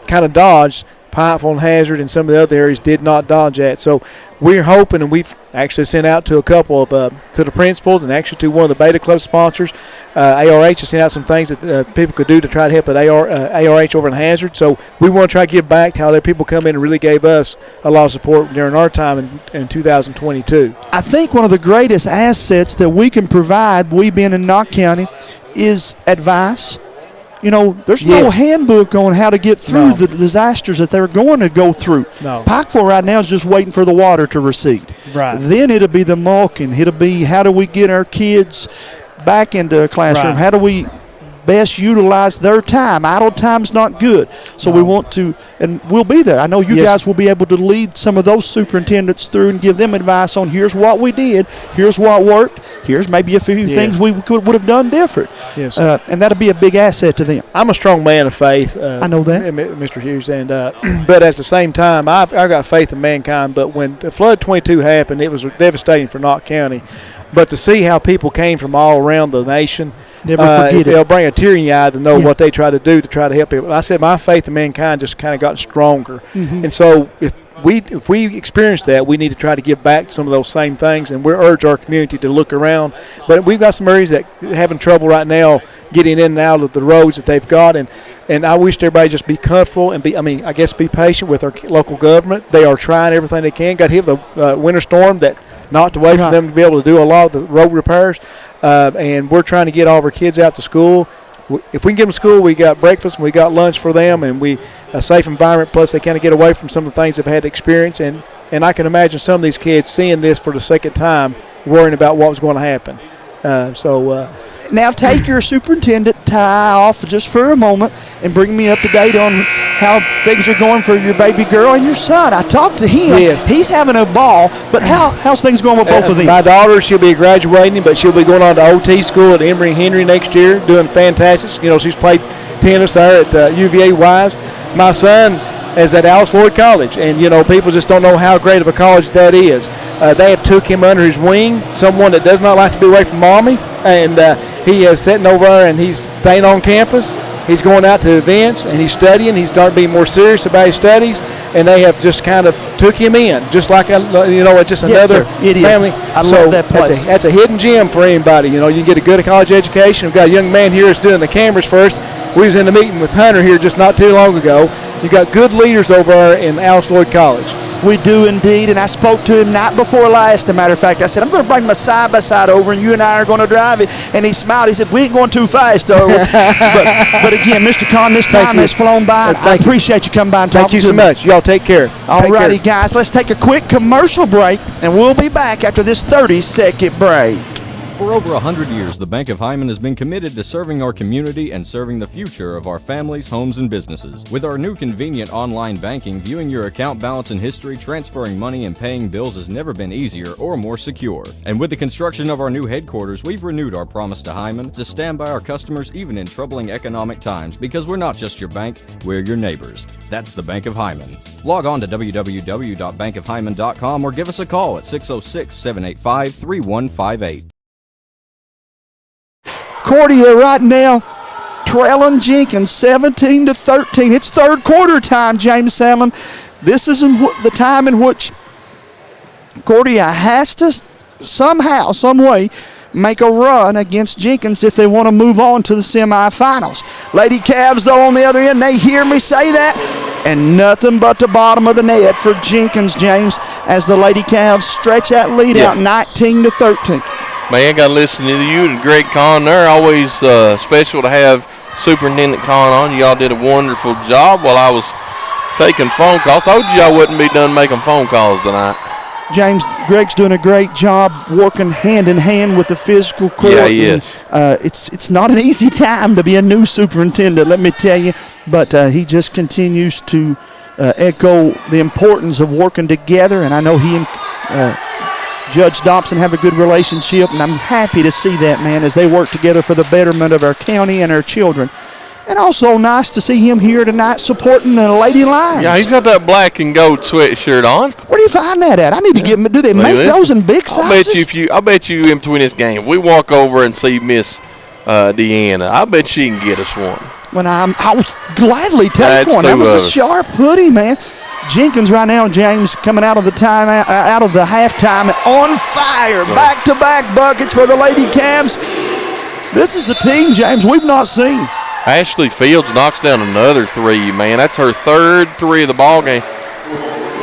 kind of dodged, Pineville and Hazard and some of the other areas did not dodge that. So we're hoping, and we've actually sent out to a couple of to the principals and actually to one of the Beta Club sponsors. ARH has sent out some things that people could do to try to help at ARH over in Hazard. So we want to try to give back to how their people come in and really gave us a lot of support during our time in 2022. I think one of the greatest assets that we can provide, we being in Knott County, is advice, there's no handbook on how to get through the disasters that they're going to go through. No. Pikeville right now is just waiting for the water to recede. Right. Then it'll be the mulking. It'll be how do we get our kids back into a classroom? Right. How do we best utilize their time? Idle time's not good. So we want to, and we'll be there. I know you guys will be able to lead some of those superintendents through and give them advice on here's what we did, here's what worked, here's maybe a few things we would have done different. Yes. And that'll be a big asset to them. I'm a strong man of faith. I know that, Mr. Hughes, and but at the same time, I've got faith in mankind. But when the flood 22 happened, it was devastating for Knott County. But to see how people came from all around the nation, never forget it. They'll bring a tear in your eye to know what they try to do to try to help people. I said my faith in mankind just kind of got stronger. Mm-hmm. And so if we experience that, we need to try to give back some of those same things, and we urge our community to look around. But we've got some areas that are having trouble right now getting in and out of the roads that they've got, and I wish everybody just be comfortable and be patient with our local government. They are trying everything they can. Got hit with a winter storm that knocked away from them to be able to do a lot of the road repairs, and we're trying to get all of our kids out to school. If we can get them to school, we got breakfast and we got lunch for them, and a safe environment, plus they kind of get away from some of the things they've had to experience. And I can imagine some of these kids seeing this for the second time, worrying about what was going to happen. Now take your superintendent tie off just for a moment and bring me up to date on how things are going for your baby girl and your son. I talked to him. Yes. He's having a ball, but how's things going with both of them? My daughter, she'll be graduating, but she'll be going on to OT school at Emory Henry next year, doing fantastic. She's played tennis there at UVA Wise. My son is at Alice Lloyd College, and people just don't know how great of a college that is. They have took him under his wing, someone that does not like to be away from mommy, and he is sitting over there and he's staying on campus. He's going out to events and he's studying. He's starting to be more serious about his studies, and they have just kind of took him in, just like it's just another family. I love that place. That's a hidden gem for anybody. You can get a good college education. We've got a young man here that's doing the cameras first. We was in a meeting with Hunter here just not too long ago. You got good leaders over there in Alice Lloyd College. We do indeed, and I spoke to him night before last. As a matter of fact, I said, I'm going to bring my side-by-side over, and you and I are going to drive it. And he smiled. He said, we ain't going too fast, though. but again, Mr. Kahn, this time has flown by. I appreciate you coming by and talking to me. Thank you so much. Y'all take care. All righty, guys. Let's take a quick commercial break, and we'll be back after this 30-second break. For over 100 years, the Bank of Hyman has been committed to serving our community and serving the future of our families, homes, and businesses. With our new convenient online banking, viewing your account balance and history, transferring money, and paying bills has never been easier or more secure. And with the construction of our new headquarters, we've renewed our promise to Hyman to stand by our customers even in troubling economic times, because we're not just your bank, we're your neighbors. That's the Bank of Hyman. Log on to www.bankofhyman.com or give us a call at 606-785-3158. Cordia right now trailing Jenkins 17-13. It's third quarter time, James Salmon. This is the time in which Cordia has to somehow, some way, make a run against Jenkins if they want to move on to the semifinals. Lady Cavs, though, on the other end, they hear me say that, and nothing but the bottom of the net for Jenkins, James, as the Lady Cavs stretch that lead out 19-13. Man, got to listen to you and Greg Kahn there. Always special to have Superintendent Kahn on. Y'all did a wonderful job while I was taking phone calls. Told you I wouldn't be done making phone calls tonight. James, Greg's doing a great job working hand in hand with the physical court. Yeah, he is. It's not an easy time to be a new superintendent, let me tell you, but he just continues to echo the importance of working together, and I know he and Judge Dobson have a good relationship, and I'm happy to see that, man, as they work together for the betterment of our county and our children. And also nice to see him here tonight supporting the Lady Lions. Yeah, he's got that black and gold sweatshirt on. Where do you find that at? I need to get him. Do they make those in big sizes? I bet you in between this game, we walk over and see Miss Deanna. I bet she can get us one. I would gladly take one. That was a sharp hoodie, man. Jenkins right now, James, coming out of the out of the halftime, on fire. Back-to-back buckets for the Lady Cavs. This is a team, James, we've not seen. Ashley Fields knocks down another three, man. That's her third three of the ball game.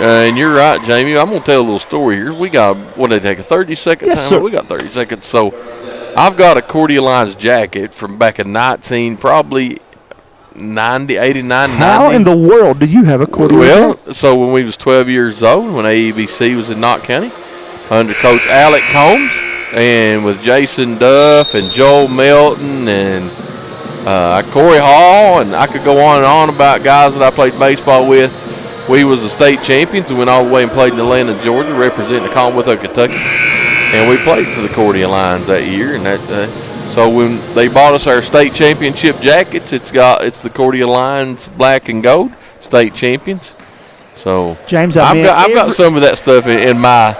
And you're right, Jamie. I'm going to tell a little story here. We got, what did they take, a 30-second time? Sir. We got 30 seconds. So I've got a Cordia Lions jacket from back in 19, probably 90, 89, 90. How in the world do you have a Cordia? Well, so when we was 12 years old, when AEBC was in Knott County, under Coach Alec Combs, and with Jason Duff and Joel Melton and Corey Hall, and I could go on about guys that I played baseball with. We was the state champions and went all the way and played in Atlanta, Georgia, representing the Commonwealth of Kentucky. And we played for the Cordia Lions that year. And so when they bought us our state championship jackets, it's the Cordia Lions black and gold state champions. So James, I've got some of that stuff in my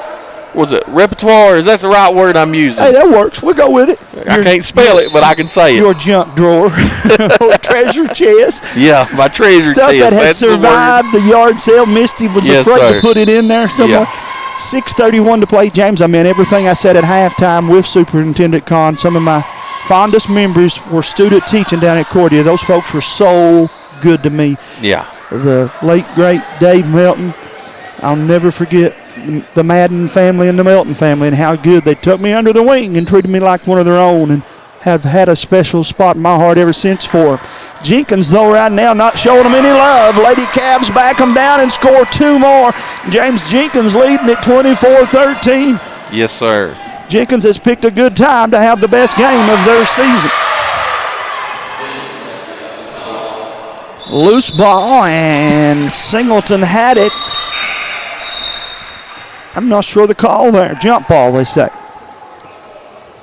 repertoire? Is that the right word I'm using? Hey, that works. We'll go with it. I can't spell it, but I can say it. Your junk drawer, treasure chest. Yeah, my treasure stuff chest. That has survived the yard sale. Misty was afraid to put it in there somewhere. Yeah. 6:31 to play. James, I meant everything I said at halftime with Superintendent Kahn. Some of my fondest memories were student teaching down at Cordia. Those folks were so good to me. Yeah. The late, great Dave Melton. I'll never forget the Madden family and the Melton family and how good they took me under the wing and treated me like one of their own, and have had a special spot in my heart ever since for Jenkins, though, right now not showing them any love. Lady Cavs back them down and score 2 more. James Jenkins leading at 24-13. Yes, sir. Jenkins has picked a good time to have the best game of their season. Loose ball, and Singleton had it. I'm not sure the call there. Jump ball, they say.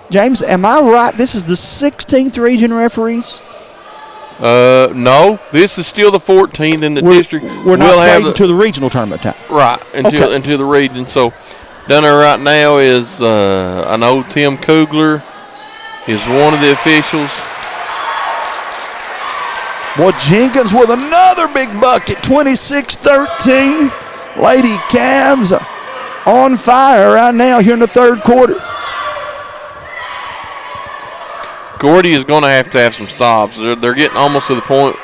James, am I right? This is the 16th region referees? No. This is still the 14th in the district. We're not trading to the regional tournament time. Right, until the region. So down there right now is, I know Tim Kugler is one of the officials. Boy, Jenkins with another big bucket, 26-13. Lady Cavs on fire right now here in the third quarter. Cordia is going to have some stops. They're getting almost to the point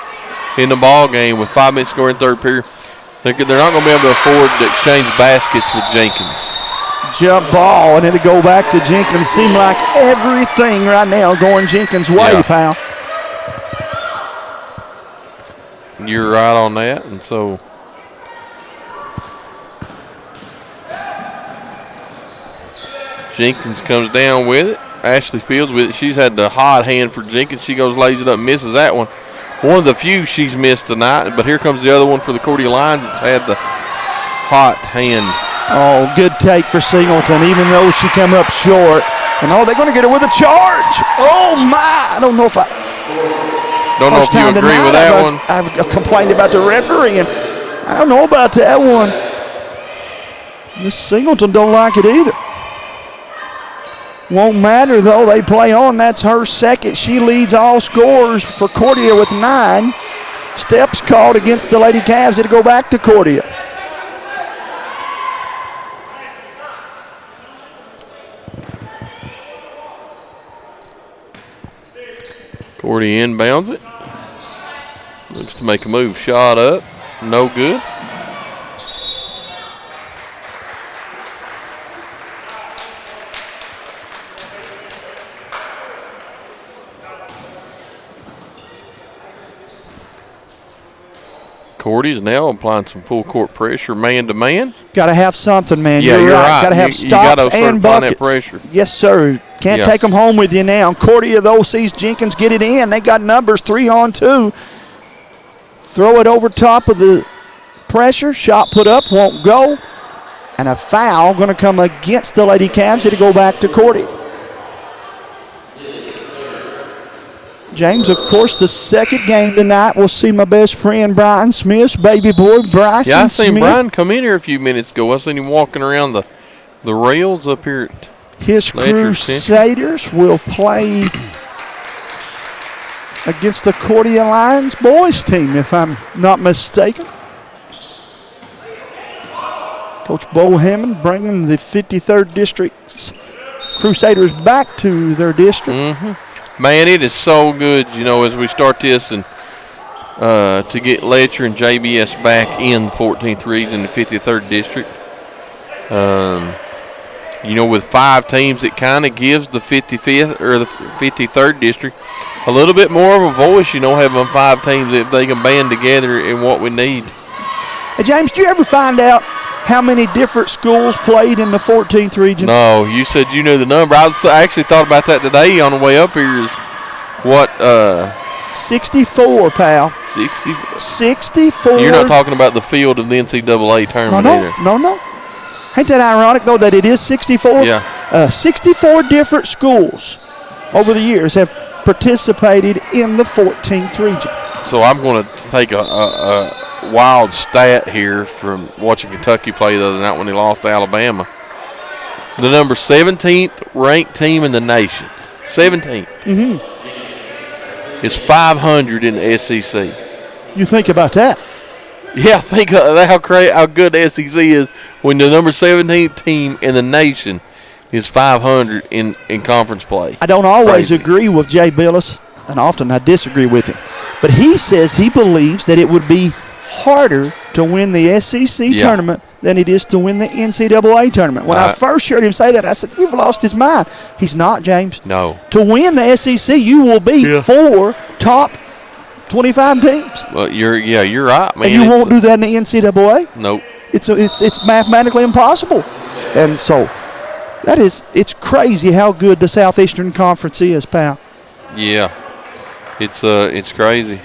in the ball game with 5 minutes scoring third period. They're not going to be able to afford to exchange baskets with Jenkins. Jump ball, and it'll go back to Jenkins. Seem like everything right now going Jenkins' way, pal. You're right on that, and so Jenkins comes down with it. Ashley Fields with it. She's had the hot hand for Jenkins. She goes, lays it up, misses that one. One of the few she's missed tonight, but here comes the other one for the Cordia Lions. It's had the hot hand. Oh, good take for Singleton, even though she came up short. And they're going to get her with a charge. Oh, my. I don't know if you agree with that one. I've complained about the referee, and I don't know about that one. Miss Singleton don't like it either. Won't matter, though. They play on. That's her second. She leads all scorers for Cordia with 9. Steps called against the Lady Cavs. It'll go back to Cordia. Cordia inbounds it. Looks to make a move. Shot up. No good. Cordia is now applying some full court pressure, man to man. Got to have something, man. Yeah, you're right. Got to have stops and buckets. That pressure. Yes, sir. Can't take them home with you now. Cordia, though, sees Jenkins get it in. They got numbers 3-on-2. Throw it over top of the pressure. Shot put up, won't go. And a foul going to come against the Lady Cavs. It'll go back to Cordia. James, of course, the second game tonight, we'll see my best friend Brian Smith's baby boy, Bryson Smith. Yeah, I seen Brian come in here a few minutes ago. I seen him walking around the rails up here at his Crusaders will play against the Cordia Lions boys team, if I'm not mistaken. Coach Bo Hammond bringing the 53rd District's Crusaders back to their district. Mm-hmm. Man, it is so good, as we start this and to get Letcher and JBS back in the 14th region, the 53rd district. With 5 teams, it kind of gives the 55th or the 53rd district a little bit more of a voice, having 5 teams if they can band together in what we need. Hey, James, did you ever find out how many different schools played in the 14th region? No, you said you knew the number. I actually thought about that today on the way up here. Is what? 64, pal. 64. You're not talking about the field of the NCAA tournament either. No. Ain't that ironic, though, that it is 64? Yeah. 64 different schools over the years have participated in the 14th region. So I'm going to take a wild stat here from watching Kentucky play the other night when they lost to Alabama. The number 17th ranked team in the nation, 17th, is 500 in the SEC. You think about that? Yeah, think how good the SEC is when the number 17th team in the nation is 500 in conference play. I don't always agree with Jay Billis, and often I disagree with him. But he says he believes that it would be harder to win the SEC tournament than it is to win the NCAA tournament. When I first heard him say that, I said, you've lost his mind. He's not, James. No. To win the SEC, you will beat 4 top 25 teams. Well, you're right, man. And you won't do that in the NCAA? Nope. It's mathematically impossible. And so it's crazy how good the Southeastern Conference is, pal. Yeah. It's crazy.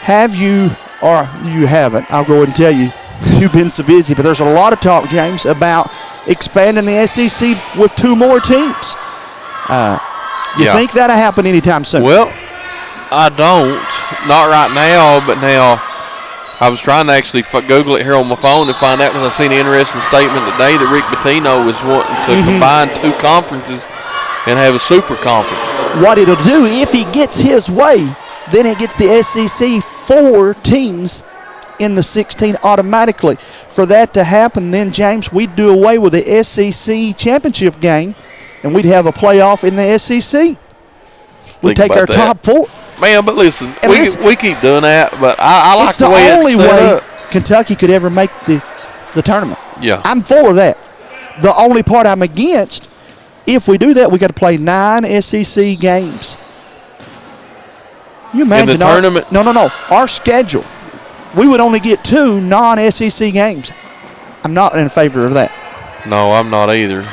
Have you, or you haven't, I'll go and tell you, you've been so busy, but there's a lot of talk, James, about expanding the SEC with 2 more teams. You think that'll happen anytime soon? Well, I don't. Not right now, but now I was trying to actually Google it here on my phone to find out, because I seen an interesting statement today that Rick Pitino is wanting to combine 2 conferences and have a super conference. What it'll do, if he gets his way, then it gets the SEC 4 teams in the 16 automatically. For that to happen, then, James, we'd do away with the SEC championship game, and we'd have a playoff in the SEC. We'd take our top 4. Man, but listen, we keep doing that, but I like the way it's the only way up. Kentucky could ever make the tournament. Yeah. I'm for that. The only part I'm against, if we do that, we got to play 9 SEC games. You imagine in the tournament? No. Our schedule, we would only get 2 non-SEC games. I'm not in favor of that. No, I'm not either.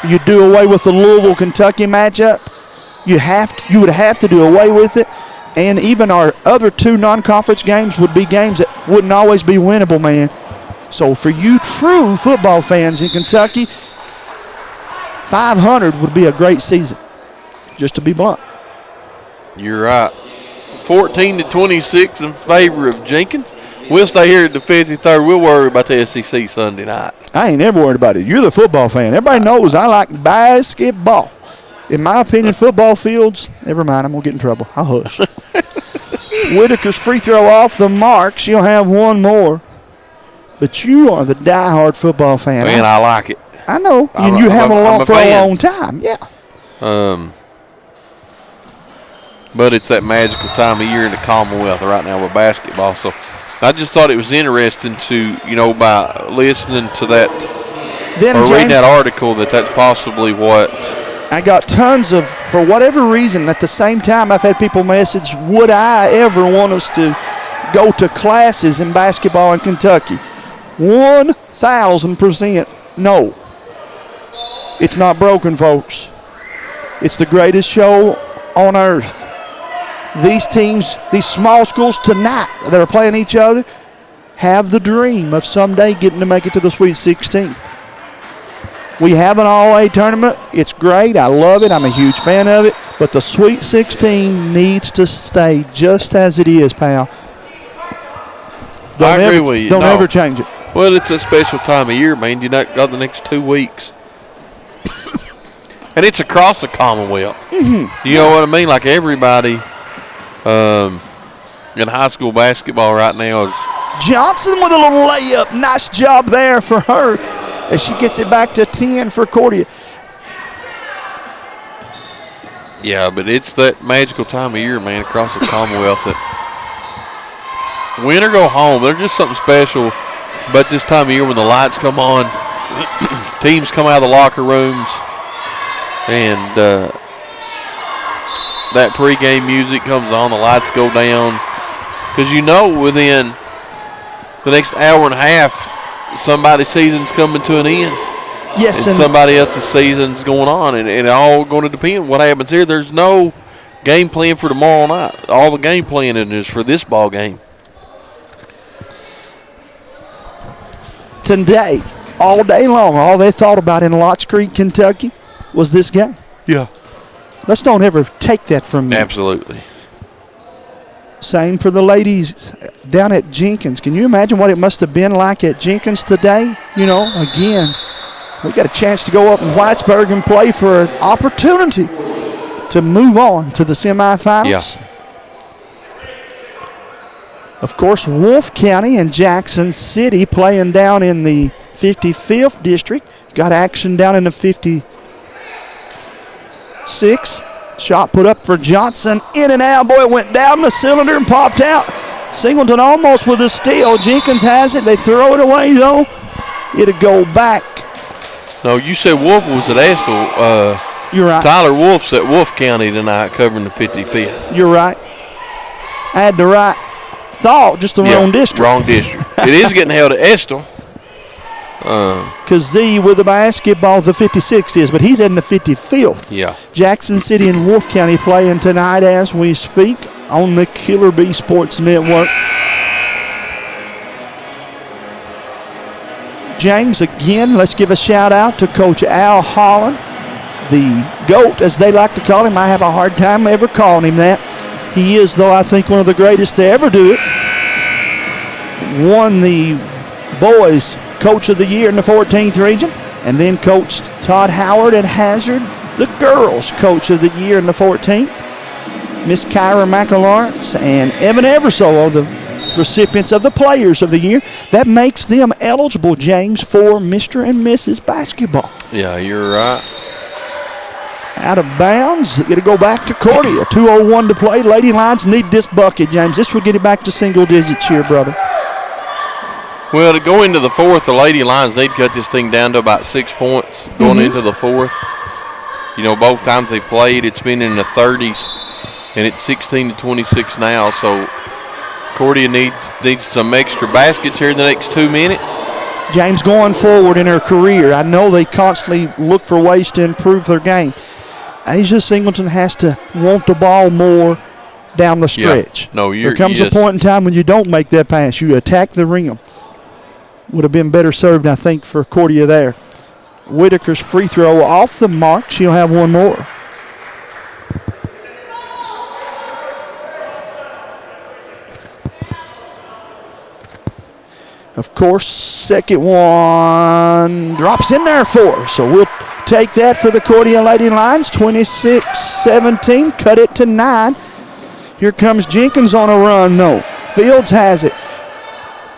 You do away with the Louisville-Kentucky matchup. You would have to do away with it. And even our other 2 non-conference games would be games that wouldn't always be winnable, man. So for you true football fans in Kentucky, 500 would be a great season, just to be blunt. You're right. 14-26 in favor of Jenkins. We'll stay here at the 53rd. We'll worry about the SEC Sunday night. I ain't never worried about it. You're the football fan. Everybody knows I like basketball. In my opinion, football fields, never mind, I'm going to get in trouble. I'll hush. Whitaker's free throw off the mark. She'll have 1 more. But you are the diehard football fan. Man, I like it. I know. And you have it for a long time. Yeah. But it's that magical time of year in the Commonwealth right now with basketball. So I just thought it was interesting to, by listening to that reading that article, that's possibly what. I got tons of, for whatever reason, at the same time I've had people message, would I ever want us to go to classes in basketball in Kentucky? 1,000% no. It's not broken, folks. It's the greatest show on earth. These teams, these small schools tonight that are playing each other, have the dream of someday getting to make it to the Sweet 16. We have an all-A tournament. It's great. I love it. I'm a huge fan of it. But the Sweet 16 needs to stay just as it is, pal. I agree with you. Don't ever change it. Well, it's a special time of year, man. You got the next 2 weeks. And it's across the Commonwealth. Mm-hmm. You know what I mean? Like everybody in high school basketball right now is. Johnson with a little layup. Nice job there for her as she gets it back to 10 for Cordia. Yeah, but it's that magical time of year, man, across the Commonwealth. That win or go home. There's just something special about this time of year when the lights come on, teams come out of the locker rooms, and that pregame music comes on, the lights go down. Because within the next hour and a half, somebody's season's coming to an end. Yes, and somebody else's season's going on, and it all going to depend what happens here. There's no game plan for tomorrow night. All the game planning is for this ball game. Today, all day long, all they thought about in Lotts Creek, Kentucky, was this game. Yeah. Let's don't ever take that from you. Absolutely. Same for the ladies down at Jenkins. Can you imagine what it must have been like at Jenkins today? Again, we got a chance to go up in Whitesburg and play for an opportunity to move on to the semifinals. Yeah. Of course, Wolfe County and Jackson City playing down in the 55th district. Got action down in the 56. Shot put up for Johnson. In and out. Boy, it went down the cylinder and popped out. Singleton almost with a steal. Jenkins has it. They throw it away, though. It'll go back. No, you said Wolfe was at Estill. You're right. Tyler Wolfe's at Wolfe County tonight covering the 55th. You're right. I had the right thought, just the wrong district. Wrong district. It is getting held at Estill. Kazee with the basketball, the 56th is, but he's in the 55th. Yeah. Jackson City and Wolfe County playing tonight as we speak on the Killer Bee Sports Network. James, again, let's give a shout out to Coach Al Holland, the GOAT, as they like to call him. I have a hard time ever calling him that. He is, though, I think one of the greatest to ever do it. Won the boys Coach of the Year in the 14th region, and then coached Todd Howard at Hazard, the girls Coach of the Year in the 14th. Miss Kyra McAlawrence and Evan Eversole are the recipients of the Players of the Year. That makes them eligible, James, for Mr. and Mrs. Basketball. Yeah, you're right. Out of bounds. It'll go back to Cordia. 2:01 to play. Lady Lions need this bucket, James. This will get it back to single digits here, brother. Well, to go into the fourth, the Lady Lions need to cut this thing down to about 6 points going into the fourth. Both times they've played, it's been in the 30s, and it's 16-26 now. So Cordia needs some extra baskets here in the next 2 minutes. James, going forward in her career, I know they constantly look for ways to improve their game. Asia Singleton has to want the ball more down the stretch. Yeah. No, there comes a point in time when you don't make that pass. You attack the rim. Would have been better served, I think, for Cordia there. Whitaker's free throw off the mark. She'll have one more. Of course, second one drops in there for her. So we'll take that for the Cordia Lady Lions. 26-17, cut it to 9. Here comes Jenkins on a run, though. Fields has it.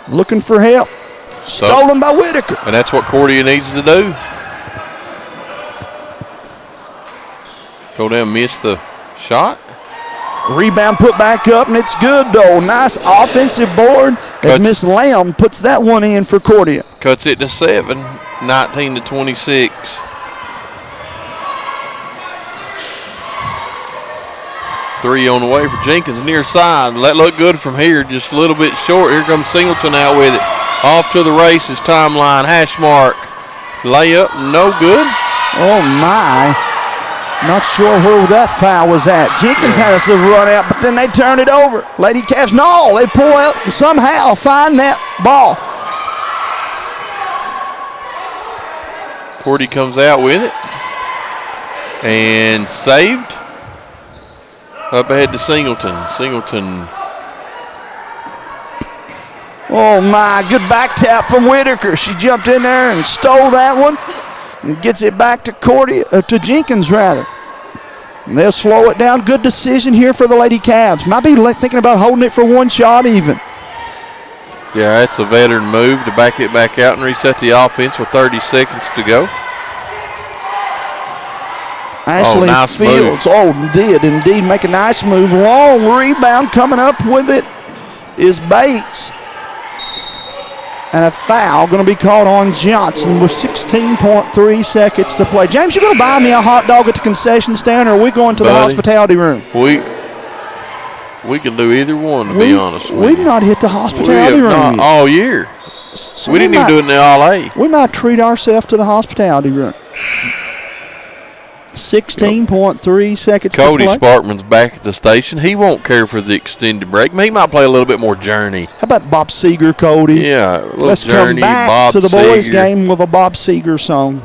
Looking for help. Stolen by Whitaker. And that's what Cordia needs to do. Go down, miss the shot. Rebound put back up, and it's good, though. Nice offensive board as Miss Lamb puts that one in for Cordia. Cuts it to 7, 19-26. Three on the way for Jenkins, near side. That looked good from here, just a little bit short. Here comes Singleton out with it. Off to the races, timeline, hash mark. Layup, no good. Oh, my. Not sure where that foul was at. Jenkins had us a run out, but then they turned it over. Lady Cavs, no, they pull out and somehow find that ball. Cordy comes out with it. And saved. Up ahead to Singleton. Singleton. Oh, my. Good back tap from Whitaker. She jumped in there and stole that one and gets it back to to Jenkins, rather. And they'll slow it down. Good decision here for the Lady Cavs. Might be thinking about holding it for one shot even. Yeah, that's a veteran move to back it back out and reset the offense with 30 seconds to go. Ashley nice Fields, move. Did indeed make a nice move. Long rebound coming up with it is Bates. And a foul going to be called on Johnson with 16.3 seconds to play. James, you going to buy me a hot dog at the concession stand, or are we going to the hospitality room? We can do either one, to be honest with you. We've not hit the hospitality room not yet. all year. So we didn't even do it in the All-A. We might treat ourselves to the hospitality room. 16.3 seconds Cody to play. Sparkman's back at the station. He won't care for the extended break. He might play a little bit more Journey. How about Bob Seger, Cody? Yeah, a little Let's Journey, come back Bob to the boys' Seger. game with a Bob Seger song.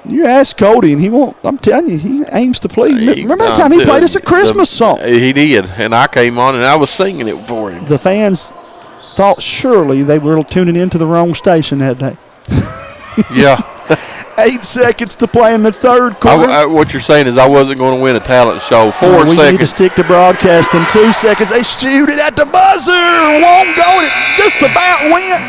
You ask Cody, and he won't. I'm telling you, he aims to play. Remember that time he played us a Christmas song? He did, and I came on, and I was singing it for him. The fans thought surely they were tuning into the wrong station that day. Yeah. 8 seconds to play in the third quarter. What you're saying is I wasn't going to win a talent show. 4 We seconds. need to stick to broadcasting. 2 seconds. They shoot it at the buzzer. Won't go. It just about went.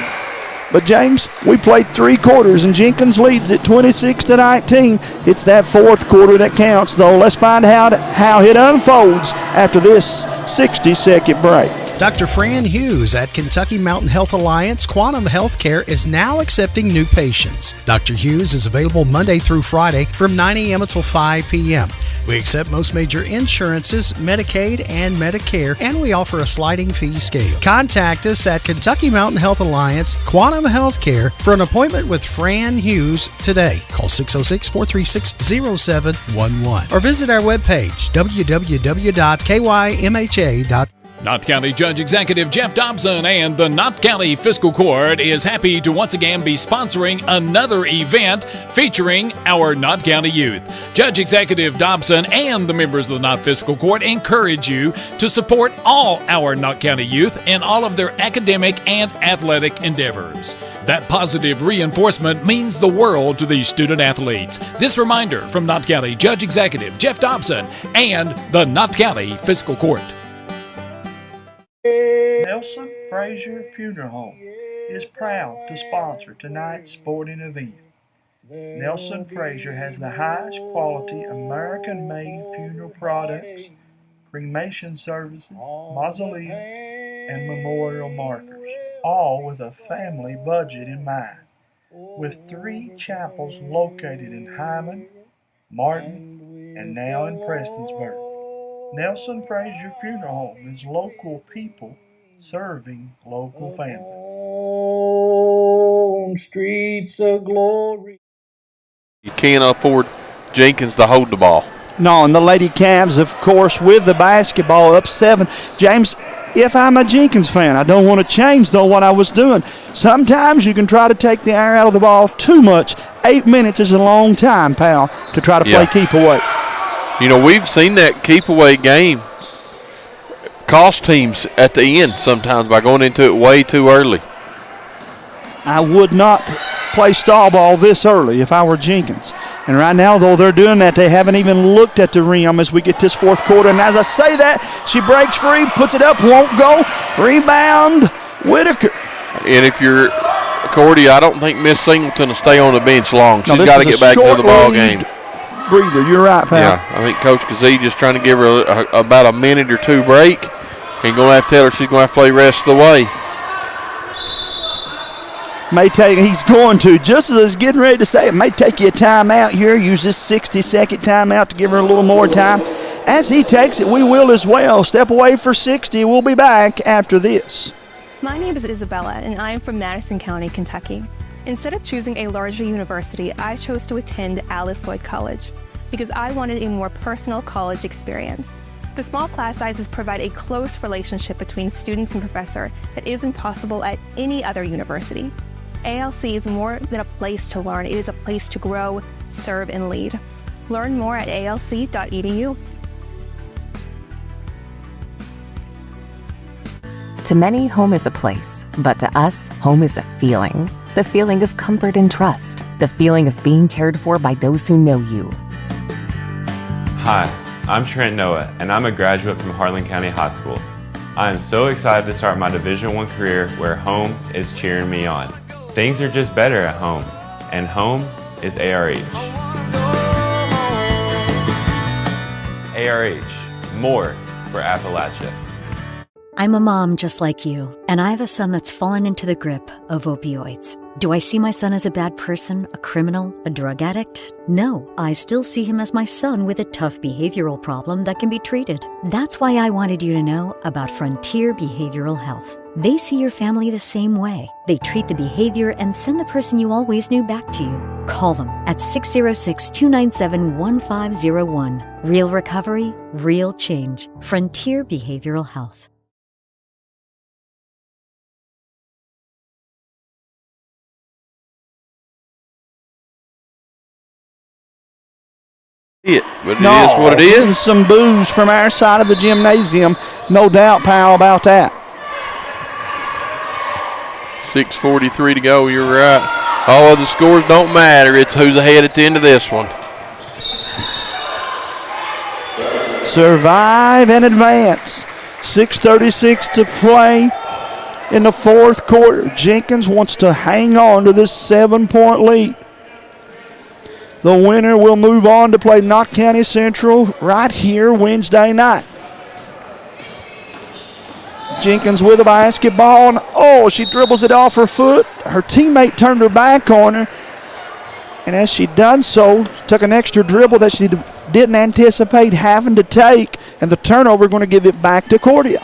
But, James, we played 3 quarters, and Jenkins leads it 26-19. It's that fourth quarter that counts, though. Let's find out how it unfolds after this 60-second break. Dr. Fran Hughes at Kentucky Mountain Health Alliance Quantum Healthcare is now accepting new patients. Dr. Hughes is available Monday through Friday from 9 a.m. until 5 p.m. We accept most major insurances, Medicaid and Medicare, and we offer a sliding fee scale. Contact us at Kentucky Mountain Health Alliance Quantum Healthcare for an appointment with Fran Hughes today. Call 606-436-0711 or visit our webpage, www.kymha.com. Knott County Judge Executive Jeff Dobson and the Knott County Fiscal Court is happy to once again be sponsoring another event featuring our Knott County youth. Judge Executive Dobson and the members of the Knott Fiscal Court encourage you to support all our Knott County youth in all of their academic and athletic endeavors. That positive reinforcement means the world to these student athletes. This reminder from Knott County Judge Executive Jeff Dobson and the Knott County Fiscal Court. Nelson Frazier Funeral Home is proud to sponsor tonight's sporting event. Nelson Frazier has the highest quality American-made funeral products, cremation services, mausoleums, and memorial markers, all with a family budget in mind. With 3 chapels located in Hyman, Martin, and now in Prestonsburg, Nelson Frazier Funeral Home is local people serving local families. On streets of glory. You can't afford Jenkins to hold the ball. No, and the Lady Cavs, of course, with the basketball up 7. James, if I'm a Jenkins fan, I don't want to change, though, what I was doing. Sometimes you can try to take the air out of the ball too much. 8 minutes is a long time, pal, to try to play keep away. You know, we've seen that keep away game cost teams at the end sometimes by going into it way too early. I would not play stall ball this early if I were Jenkins. And right now, though they're doing that, they haven't even looked at the rim as we get this fourth quarter. And as I say that, she breaks free, puts it up, won't go. Rebound, Whitaker. And if you're Cordia, I don't think Miss Singleton will stay on the bench long. She's got to get back to the ball game. Breather, you're right, pal. Yeah, I think Coach Kazee just trying to give her about a minute or 2 break. And going to have to tell her she's going to have to play the rest of the way. He's going to, just as I was getting ready to say, it may take you a timeout here. Use this 60-second timeout to give her a little more time. As he takes it, we will as well. Step away for 60. We'll be back after this. My name is Isabella, and I'm from Madison County, Kentucky. Instead of choosing a larger university, I chose to attend Alice Lloyd College because I wanted a more personal college experience. The small class sizes provide a close relationship between students and professor that isn't possible at any other university. ALC is more than a place to learn, it is a place to grow, serve, and lead. Learn more at alc.edu. To many, home is a place, but to us, home is a feeling. The feeling of comfort and trust. The feeling of being cared for by those who know you. Hi, I'm Trent Noah, and I'm a graduate from Harlan County High School. I am so excited to start my Division I career where home is cheering me on. Things are just better at home, and home is ARH. ARH, more for Appalachia. I'm a mom just like you, and I have a son that's fallen into the grip of opioids. Do I see my son as a bad person, a criminal, a drug addict? No, I still see him as my son with a tough behavioral problem that can be treated. That's why I wanted you to know about Frontier Behavioral Health. They see your family the same way. They treat the behavior and send the person you always knew back to you. Call them at 606-297-1501. Real recovery, real change. Frontier Behavioral Health. But it is what it is. Some boos from our side of the gymnasium. No doubt, pal, about that. 6:43 to go. You're right. All of the scores don't matter. It's who's ahead at the end of this one. Survive and advance. 6:36 to play in the fourth quarter. Jenkins wants to hang on to this 7-point lead. The winner will move on to play Knott County Central right here Wednesday night. Jenkins with the basketball, and she dribbles it off her foot. Her teammate turned her back on her, and as she done so, took an extra dribble that she didn't anticipate having to take, and the turnover going to give it back to Cordia.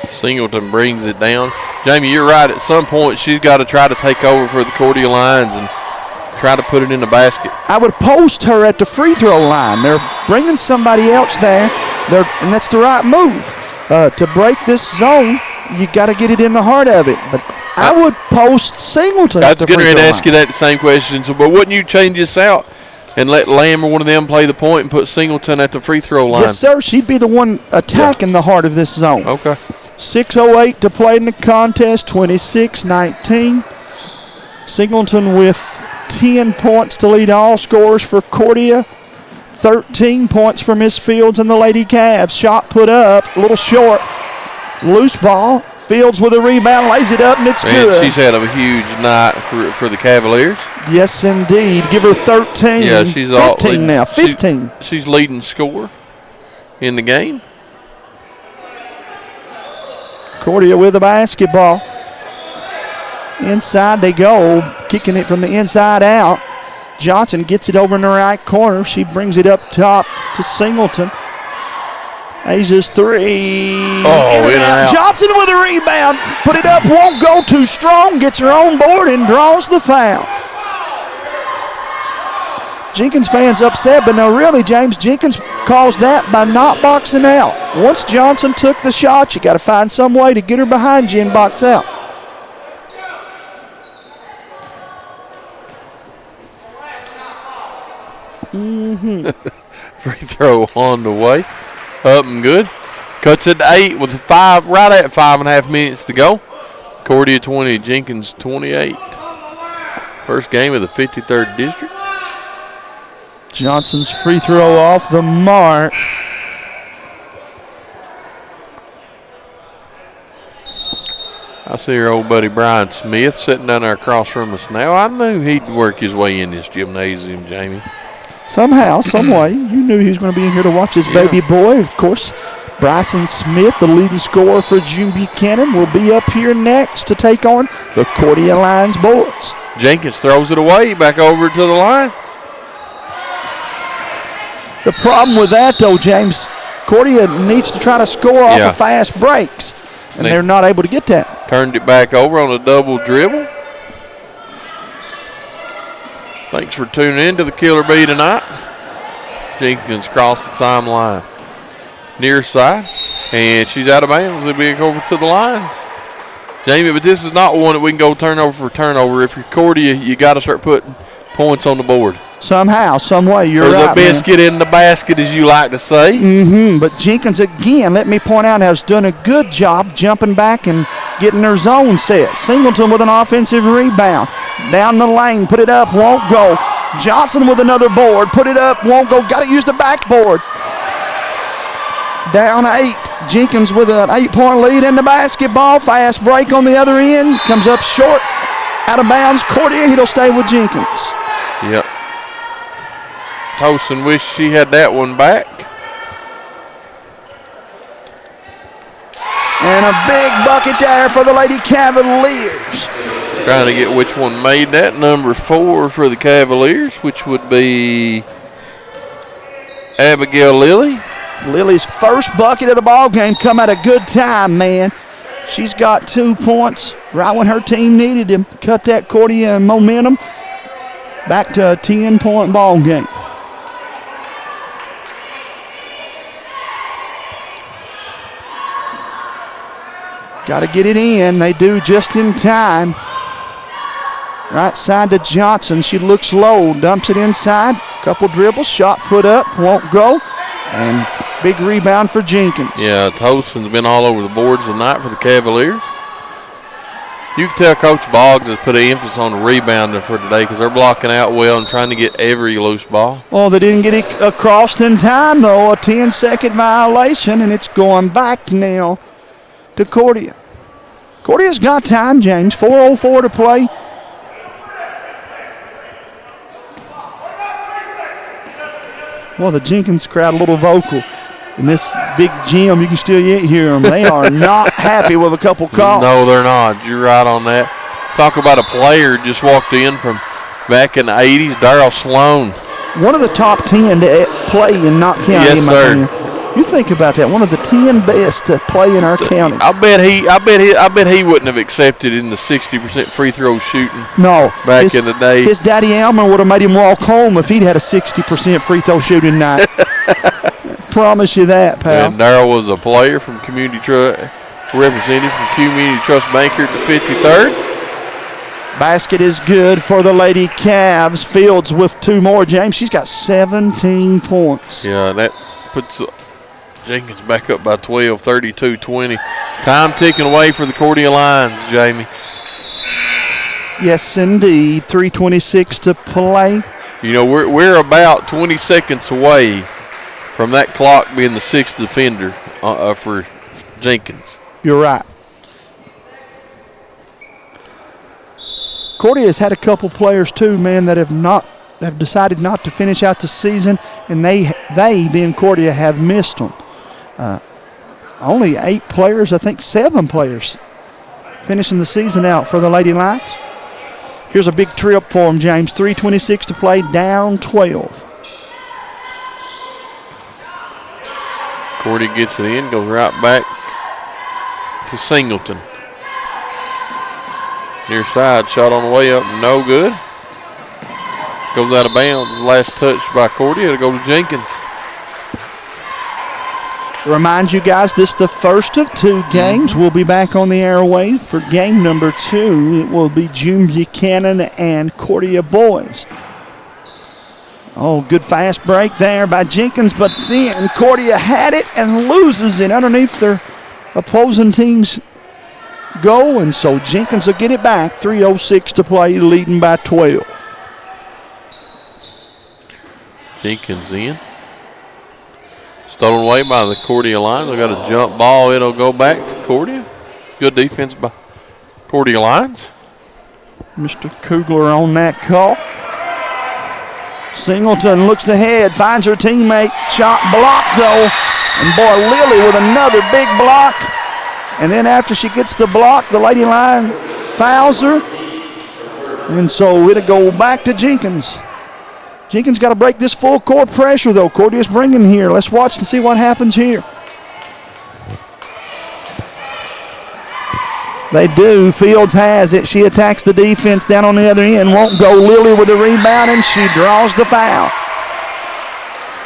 Singleton brings it down. Jamie, you're right. At some point, she's got to try to take over for the Cordia Lions and try to put it in the basket. I would post her at the free throw line. They're bringing somebody else there, and that's the right move. To break this zone, you got to get it in the heart of it. But I would post Singleton at the free throw line. I was going to ask you that the same question. So, but wouldn't you change this out and let Lamb or one of them play the point and put Singleton at the free throw line? Yes, sir. She'd be the one attacking the heart of this zone. Okay. 6:08 to play in the contest, 26-19. Singleton with 10 points to lead all scorers for Cordia. 13 points for Miss Fields and the Lady Cavs. Shot put up, a little short. Loose ball. Fields with a rebound, lays it up, and it's good. She's had a huge night for the Cavaliers. Yes, indeed. Give her 13. Yeah, she's 15 now. 15. She's leading scorer in the game. Cordia with the basketball. Inside they go, kicking it from the inside out. Johnson gets it over in the right corner. She brings it up top to Singleton. Asia's three. In and out. Johnson with a rebound. Put it up, won't go too strong. Gets her own board and draws the foul. Jenkins fans upset, but no, really, James, Jenkins caused that by not boxing out. Once Johnson took the shot, you got to find some way to get her behind you and box out. Free throw on the way. Up and good. Cuts it to 8 with right at 5.5 minutes to go. Cordia 20, Jenkins 28. First game of the 53rd District. Johnson's free throw off the mark. I see our old buddy Brian Smith sitting down there across from us now. I knew he'd work his way in this gymnasium, Jamie. Somehow, some way. You knew he was going to be in here to watch his baby boy. Of course, Bryson Smith, the leading scorer for June Buchanan, will be up here next to take on the Cordia Lions boys. Jenkins throws it away back over to the line. The problem with that, though, James, Cordia needs to try to score off of fast breaks, and they're not able to get that. Turned it back over on a double dribble. Thanks for tuning in to the Killer Bee tonight. Jenkins crossed the timeline. Near side, and she's out of bounds. It'll be over to the lines. Jamie, but this is not one that we can go turnover for turnover. If you're Cordia, you got to start putting points on the board. Somehow, some way, you're right, the biscuit in the basket, as you like to say. But Jenkins, again, let me point out, has done a good job jumping back and getting her zone set. Singleton with an offensive rebound. Down the lane, put it up, won't go. Johnson with another board, put it up, won't go. Got to use the backboard. Down 8. Jenkins with an 8-point lead in the basketball. Fast break on the other end. Comes up short. Out of bounds. Cordia, he'll stay with Jenkins. Yep. Tosin wished she had that one back. And a big bucket there for the Lady Cavaliers. Trying to get which one made that. Number 4 for the Cavaliers, which would be Abigail Lilly. Lily's first bucket of the ball game come at a good time, man. She's got 2 points right when her team needed him. Cut that Cordia and momentum back to a 10-point ball game. Got to get it in. They do just in time. Right side to Johnson. She looks low, dumps it inside. Couple dribbles, shot put up, won't go. And big rebound for Jenkins. Yeah, Tolson's been all over the boards tonight for the Cavaliers. You can tell Coach Boggs has put an emphasis on the rebounding for today because they're blocking out well and trying to get every loose ball. Oh, they didn't get it across in time, though. A 10-second violation, and it's going back now to Cordia. Cordia's got time, James. 4:04 to play. Well, the Jenkins crowd a little vocal. In this big gym, you can still yet hear them. They are not happy with a couple calls. No, they're not. You're right on that. Talk about a player just walked in from back in the 80s, Darryl Sloan. One of the top 10 to play in Knott County. Yes, sir. You think about that. One of the 10 best to play in our county. I bet he wouldn't have accepted in the 60% free throw shooting. No, back in the day. His daddy Elmer would have made him walk home if he'd had a 60% free throw shooting night. Promise you that, pal. And Darryl was a player from Community Trust, representative from Community Trust Banker at the 53rd. Basket is good for the Lady Cavs. Fields with 2 more, James. She's got 17 points. Yeah, that puts Jenkins back up by 12, 32-20. Time ticking away for the Cordia Lions, Jamie. Yes, indeed. 3:26 to play. You know, we're about 20 seconds away from that clock being the 6th defender for Jenkins. You're right. Cordia has had a couple players too, man, that have decided not to finish out the season, and they being Cordia, have missed them. Only 8 players, I think 7 players, finishing the season out for the Lady Lions. Here's a big trip for them, James. 3:26 to play, down 12. Cordia gets it in, goes right back to Singleton. Near side, shot on the way up, no good. Goes out of bounds. Last touch by Cordia to go to Jenkins. Remind you guys, this is the first of 2 games. We'll be back on the airwaves for game number 2. It will be June Buchanan and Cordia boys. Oh, good fast break there by Jenkins, but then Cordia had it and loses it underneath their opposing team's goal, and so Jenkins will get it back. 3:06 to play, leading by 12. Jenkins in. Stolen away by the Cordia Lions. They got a jump ball. It'll go back to Cordia. Good defense by Cordia Lions. Mr. Kugler on that call. Singleton looks ahead, finds her teammate. Shot blocked though. And boy, Lily with another big block. And then after she gets the block, the Lady Lion fouls her. And so it'll go back to Jenkins. Jenkins got to break this full court pressure, though. Cordia's bringing here. Let's watch and see what happens here. They do. Fields has it. She attacks the defense down on the other end. Won't go. Lily with the rebound, and she draws the foul.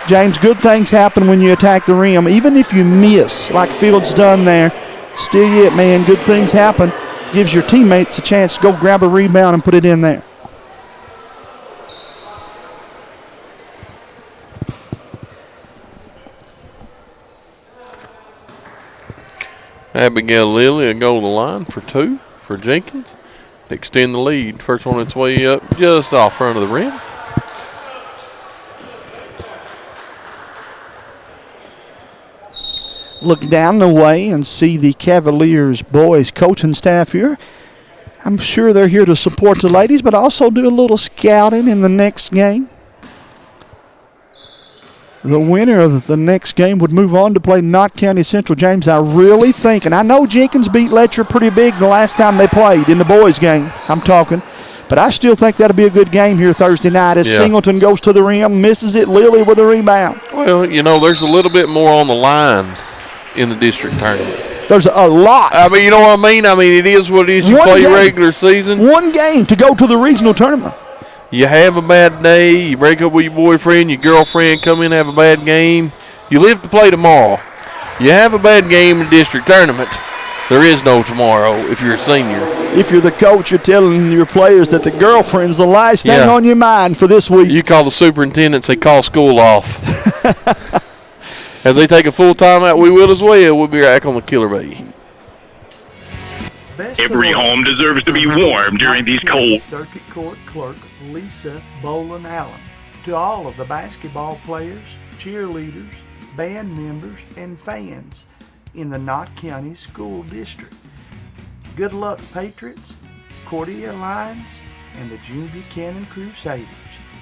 James, good things happen when you attack the rim. Even if you miss, like Fields done there, still yet, man, good things happen. Gives your teammates a chance to go grab a rebound and put it in there. Abigail Lilly will go to the line for 2 for Jenkins. Extend the lead. First one its way up just off front of the rim. Look down the way and see the Cavaliers boys coaching staff here. I'm sure they're here to support the ladies, but also do a little scouting in the next game. The winner of the next game would move on to play Knott County Central. James, I really think, and I know Jenkins beat Letcher pretty big the last time they played in the boys' game, I'm talking, but I still think that'll be a good game here Thursday night as Singleton goes to the rim, misses it, Lilly with a rebound. Well, there's a little bit more on the line in the district tournament. There's a lot. I mean, you know what I mean? I mean, it is what it is. You play regular season. One game to go to the regional tournament. You have a bad day, you break up with your boyfriend, your girlfriend come in, have a bad game. You live to play tomorrow. You have a bad game in the district tournament. There is no tomorrow if you're a senior. If you're the coach, you're telling your players that the girlfriend's the last thing on your mind for this week. You call the superintendent, say call school off. As they take a full timeout, we will as well. We'll be back on the Killer Bee. Every home deserves to be warm during these cold. Circuit Court Clerk Lisa Boland Allen. To all of the basketball players, cheerleaders, band members, and fans in the Knott County School District. Good luck, Patriots, Cordia Lions, and the June Buchanan Crusaders.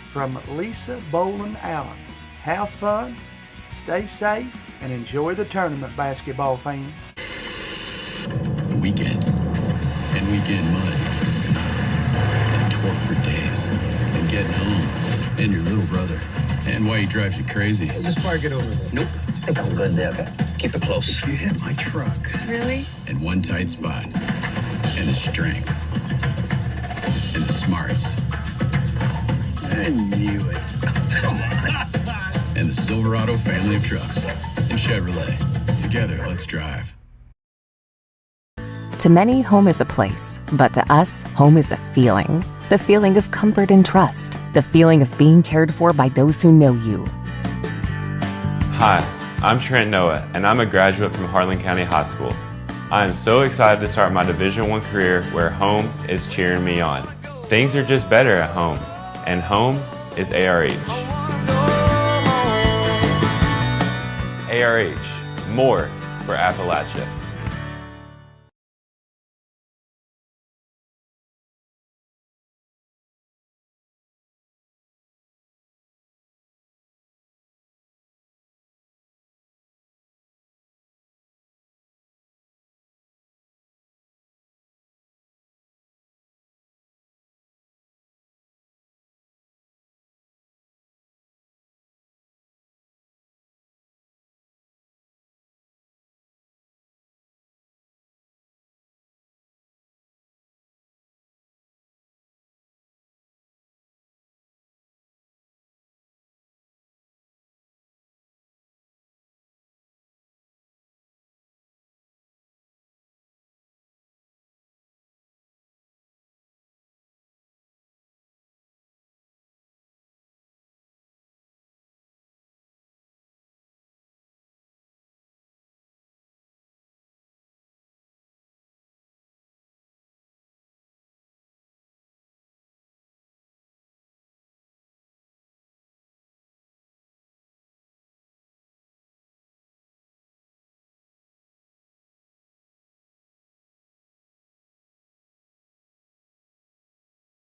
From Lisa Boland Allen. Have fun, stay safe, and enjoy the tournament, basketball fans. The weekend. And weekend mud. And torque for days. And getting home. And your little brother. And why he drives you crazy. Just park it over there. Nope. I think I'm good there. Okay. Keep it close. You hit my truck. Really? And one tight spot. And the strength. And the smarts. I knew it. And the Silverado family of trucks. And Chevrolet. Together, let's drive. To many, home is a place, but to us, home is a feeling. The feeling of comfort and trust. The feeling of being cared for by those who know you. Hi, I'm Trent Noah, and I'm a graduate from Harlan County High School. I am so excited to start my Division I career where home is cheering me on. Things are just better at home, and home is ARH. ARH, more for Appalachia.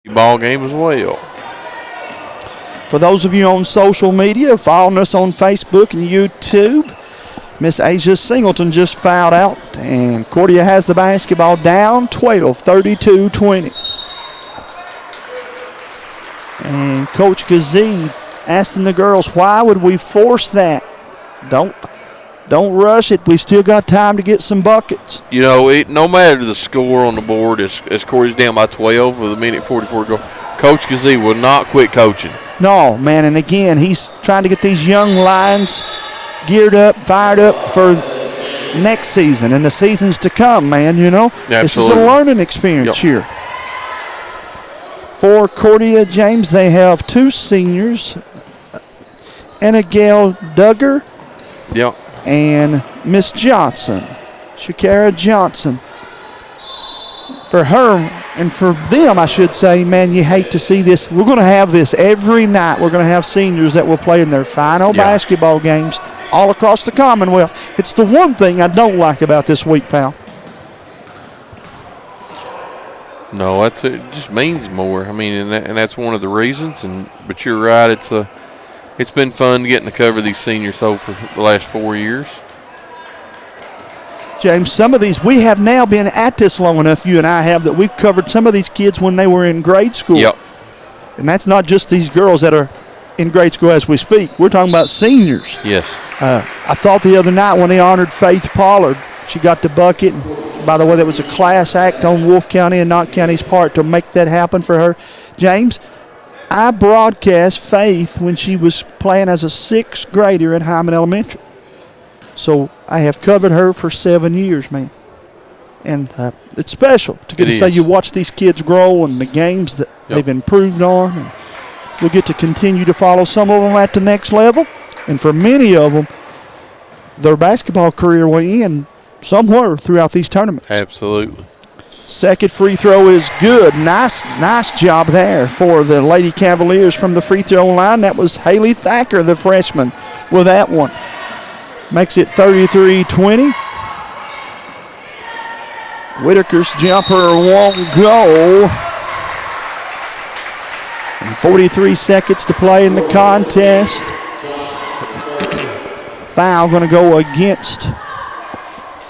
Ball game as well. For those of you on social media, following us on Facebook and YouTube, Miss Asia Singleton just fouled out, and Cordia has the basketball down 12, 32-20. And Coach Gazee asking the girls, why would we force that? Don't rush it. We've still got time to get some buckets. No matter the score on the board, as Corey's down by 12 with a minute 44 to go, Coach Gazee will not quit coaching. No, man, and again, he's trying to get these young Lions geared up, fired up for next season and the seasons to come, man, Absolutely. This is a learning experience here. For Cordia, James, they have two seniors, Annagale Duggar. Yep. And Miss Johnson, Shakara Johnson. For her and for them, I should say, man, you hate to see this. We're going to have this every night. We're going to have seniors that will play in their final basketball games all across the Commonwealth. It's the one thing I don't like about this week, pal. No, it just means more. I mean, and that's one of the reasons. But you're right. It's it's been fun getting to cover these seniors for the last 4 years. James, some of these, we have now been at this long enough, you and I have, that we've covered some of these kids when they were in grade school. Yep. And that's not just these girls that are in grade school as we speak. We're talking about seniors. Yes. I thought the other night when they honored Faith Pollard, she got the bucket. And by the way, that was a class act on Wolfe County and Knott County's part to make that happen for her. James, I broadcast Faith when she was playing as a 6th grader at Hyman Elementary. So I have covered her for 7 years, man. And it's special to get to say you watch these kids grow and the games that they've improved on. And we'll get to continue to follow some of them at the next level. And for many of them, their basketball career will end somewhere throughout these tournaments. Absolutely. Second free throw is good. Nice job there for the Lady Cavaliers from the free throw line. That was Haley Thacker, the freshman, with that one. Makes it 33-20. Whitaker's jumper won't go. And 43 seconds to play in the contest. Foul going to go against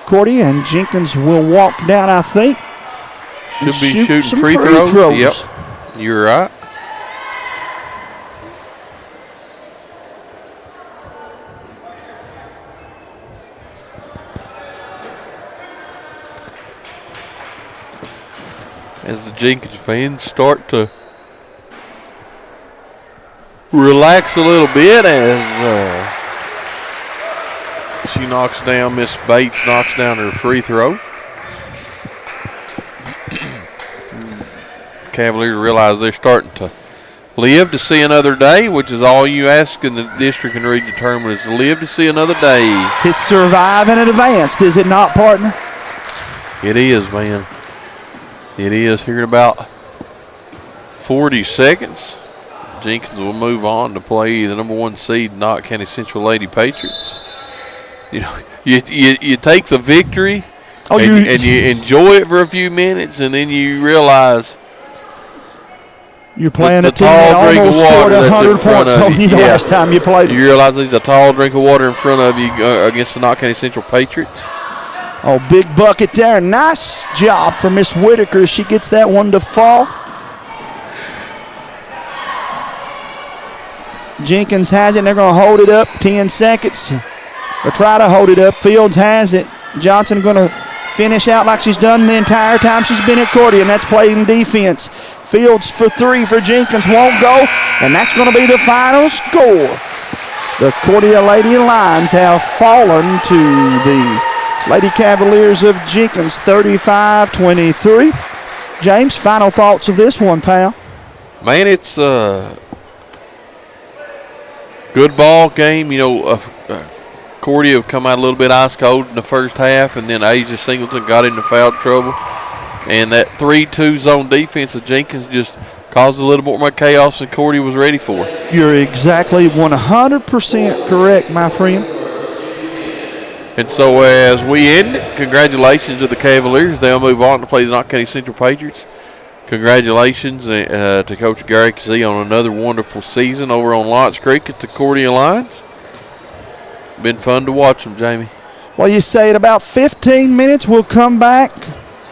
Cordia, and Jenkins will walk down, I think. Should be shooting free throws. Yep, you're right. As the Jenkins fans start to relax a little bit as she knocks down, Miss Bates knocks down her free throw. Cavaliers realize they're starting to live to see another day, which is all you ask in the district and region tournament, is to live to see another day. It's survive and advanced, is it not, partner? It is, man. It is. Here in about 40 seconds, Jenkins will move on to play the number 1 seed, Knott County Central Lady Patriots. You know, you take the victory and you enjoy it for a few minutes, and then you realize you're playing a team that almost scored 100 points on you the last time you played. You realize there's a tall drink of water in front of you against the Knott County Central Patriots. Oh, big bucket there. Nice job for Miss Whitaker. She gets that one to fall. Jenkins has it, and they're going to hold it up. 10 seconds. They'll try to hold it up. Fields has it. Johnson going to finish out like she's done the entire time she's been at Cordia, and that's playing defense. Fields for 3 for Jenkins. Won't go, and that's going to be the final score. The Cordia Lady Lions have fallen to the Lady Cavaliers of Jenkins, 35-23. James, final thoughts of this one, pal? Man, it's a good ball game. You know, Cordia have come out a little bit ice cold in the first half, and then Asia Singleton got into foul trouble. And that 3-2 zone defense of Jenkins just caused a little more chaos than Cordia was ready for. You're exactly 100% correct, my friend. And so as we end it, congratulations to the Cavaliers. They'll move on to play the Knott County Central Patriots. Congratulations to Coach Gary Kazee on another wonderful season over on Lotts Creek at the Cordia Lions. Been fun to watch them, Jamie. Well, you say in about 15 minutes we'll come back,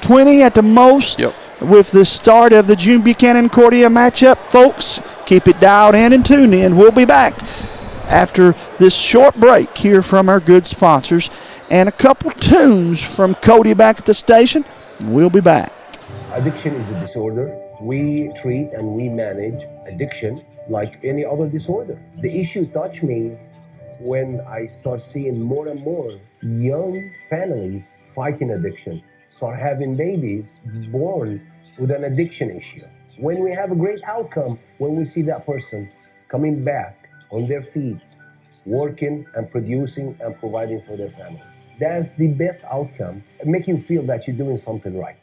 20 at the most, with the start of the June Buchanan Cordia matchup. Folks, keep it dialed in and tuned in. We'll be back after this short break here from our good sponsors and a couple tunes from Cody back at the station. We'll be back. Addiction is a disorder. We treat and we manage addiction like any other disorder. The issue touched me when I start seeing more and more young families fighting addiction, start having babies born with an addiction issue. When we have a great outcome, when we see that person coming back on their feet, working and producing and providing for their families. That's the best outcome. Make you feel that you're doing something right.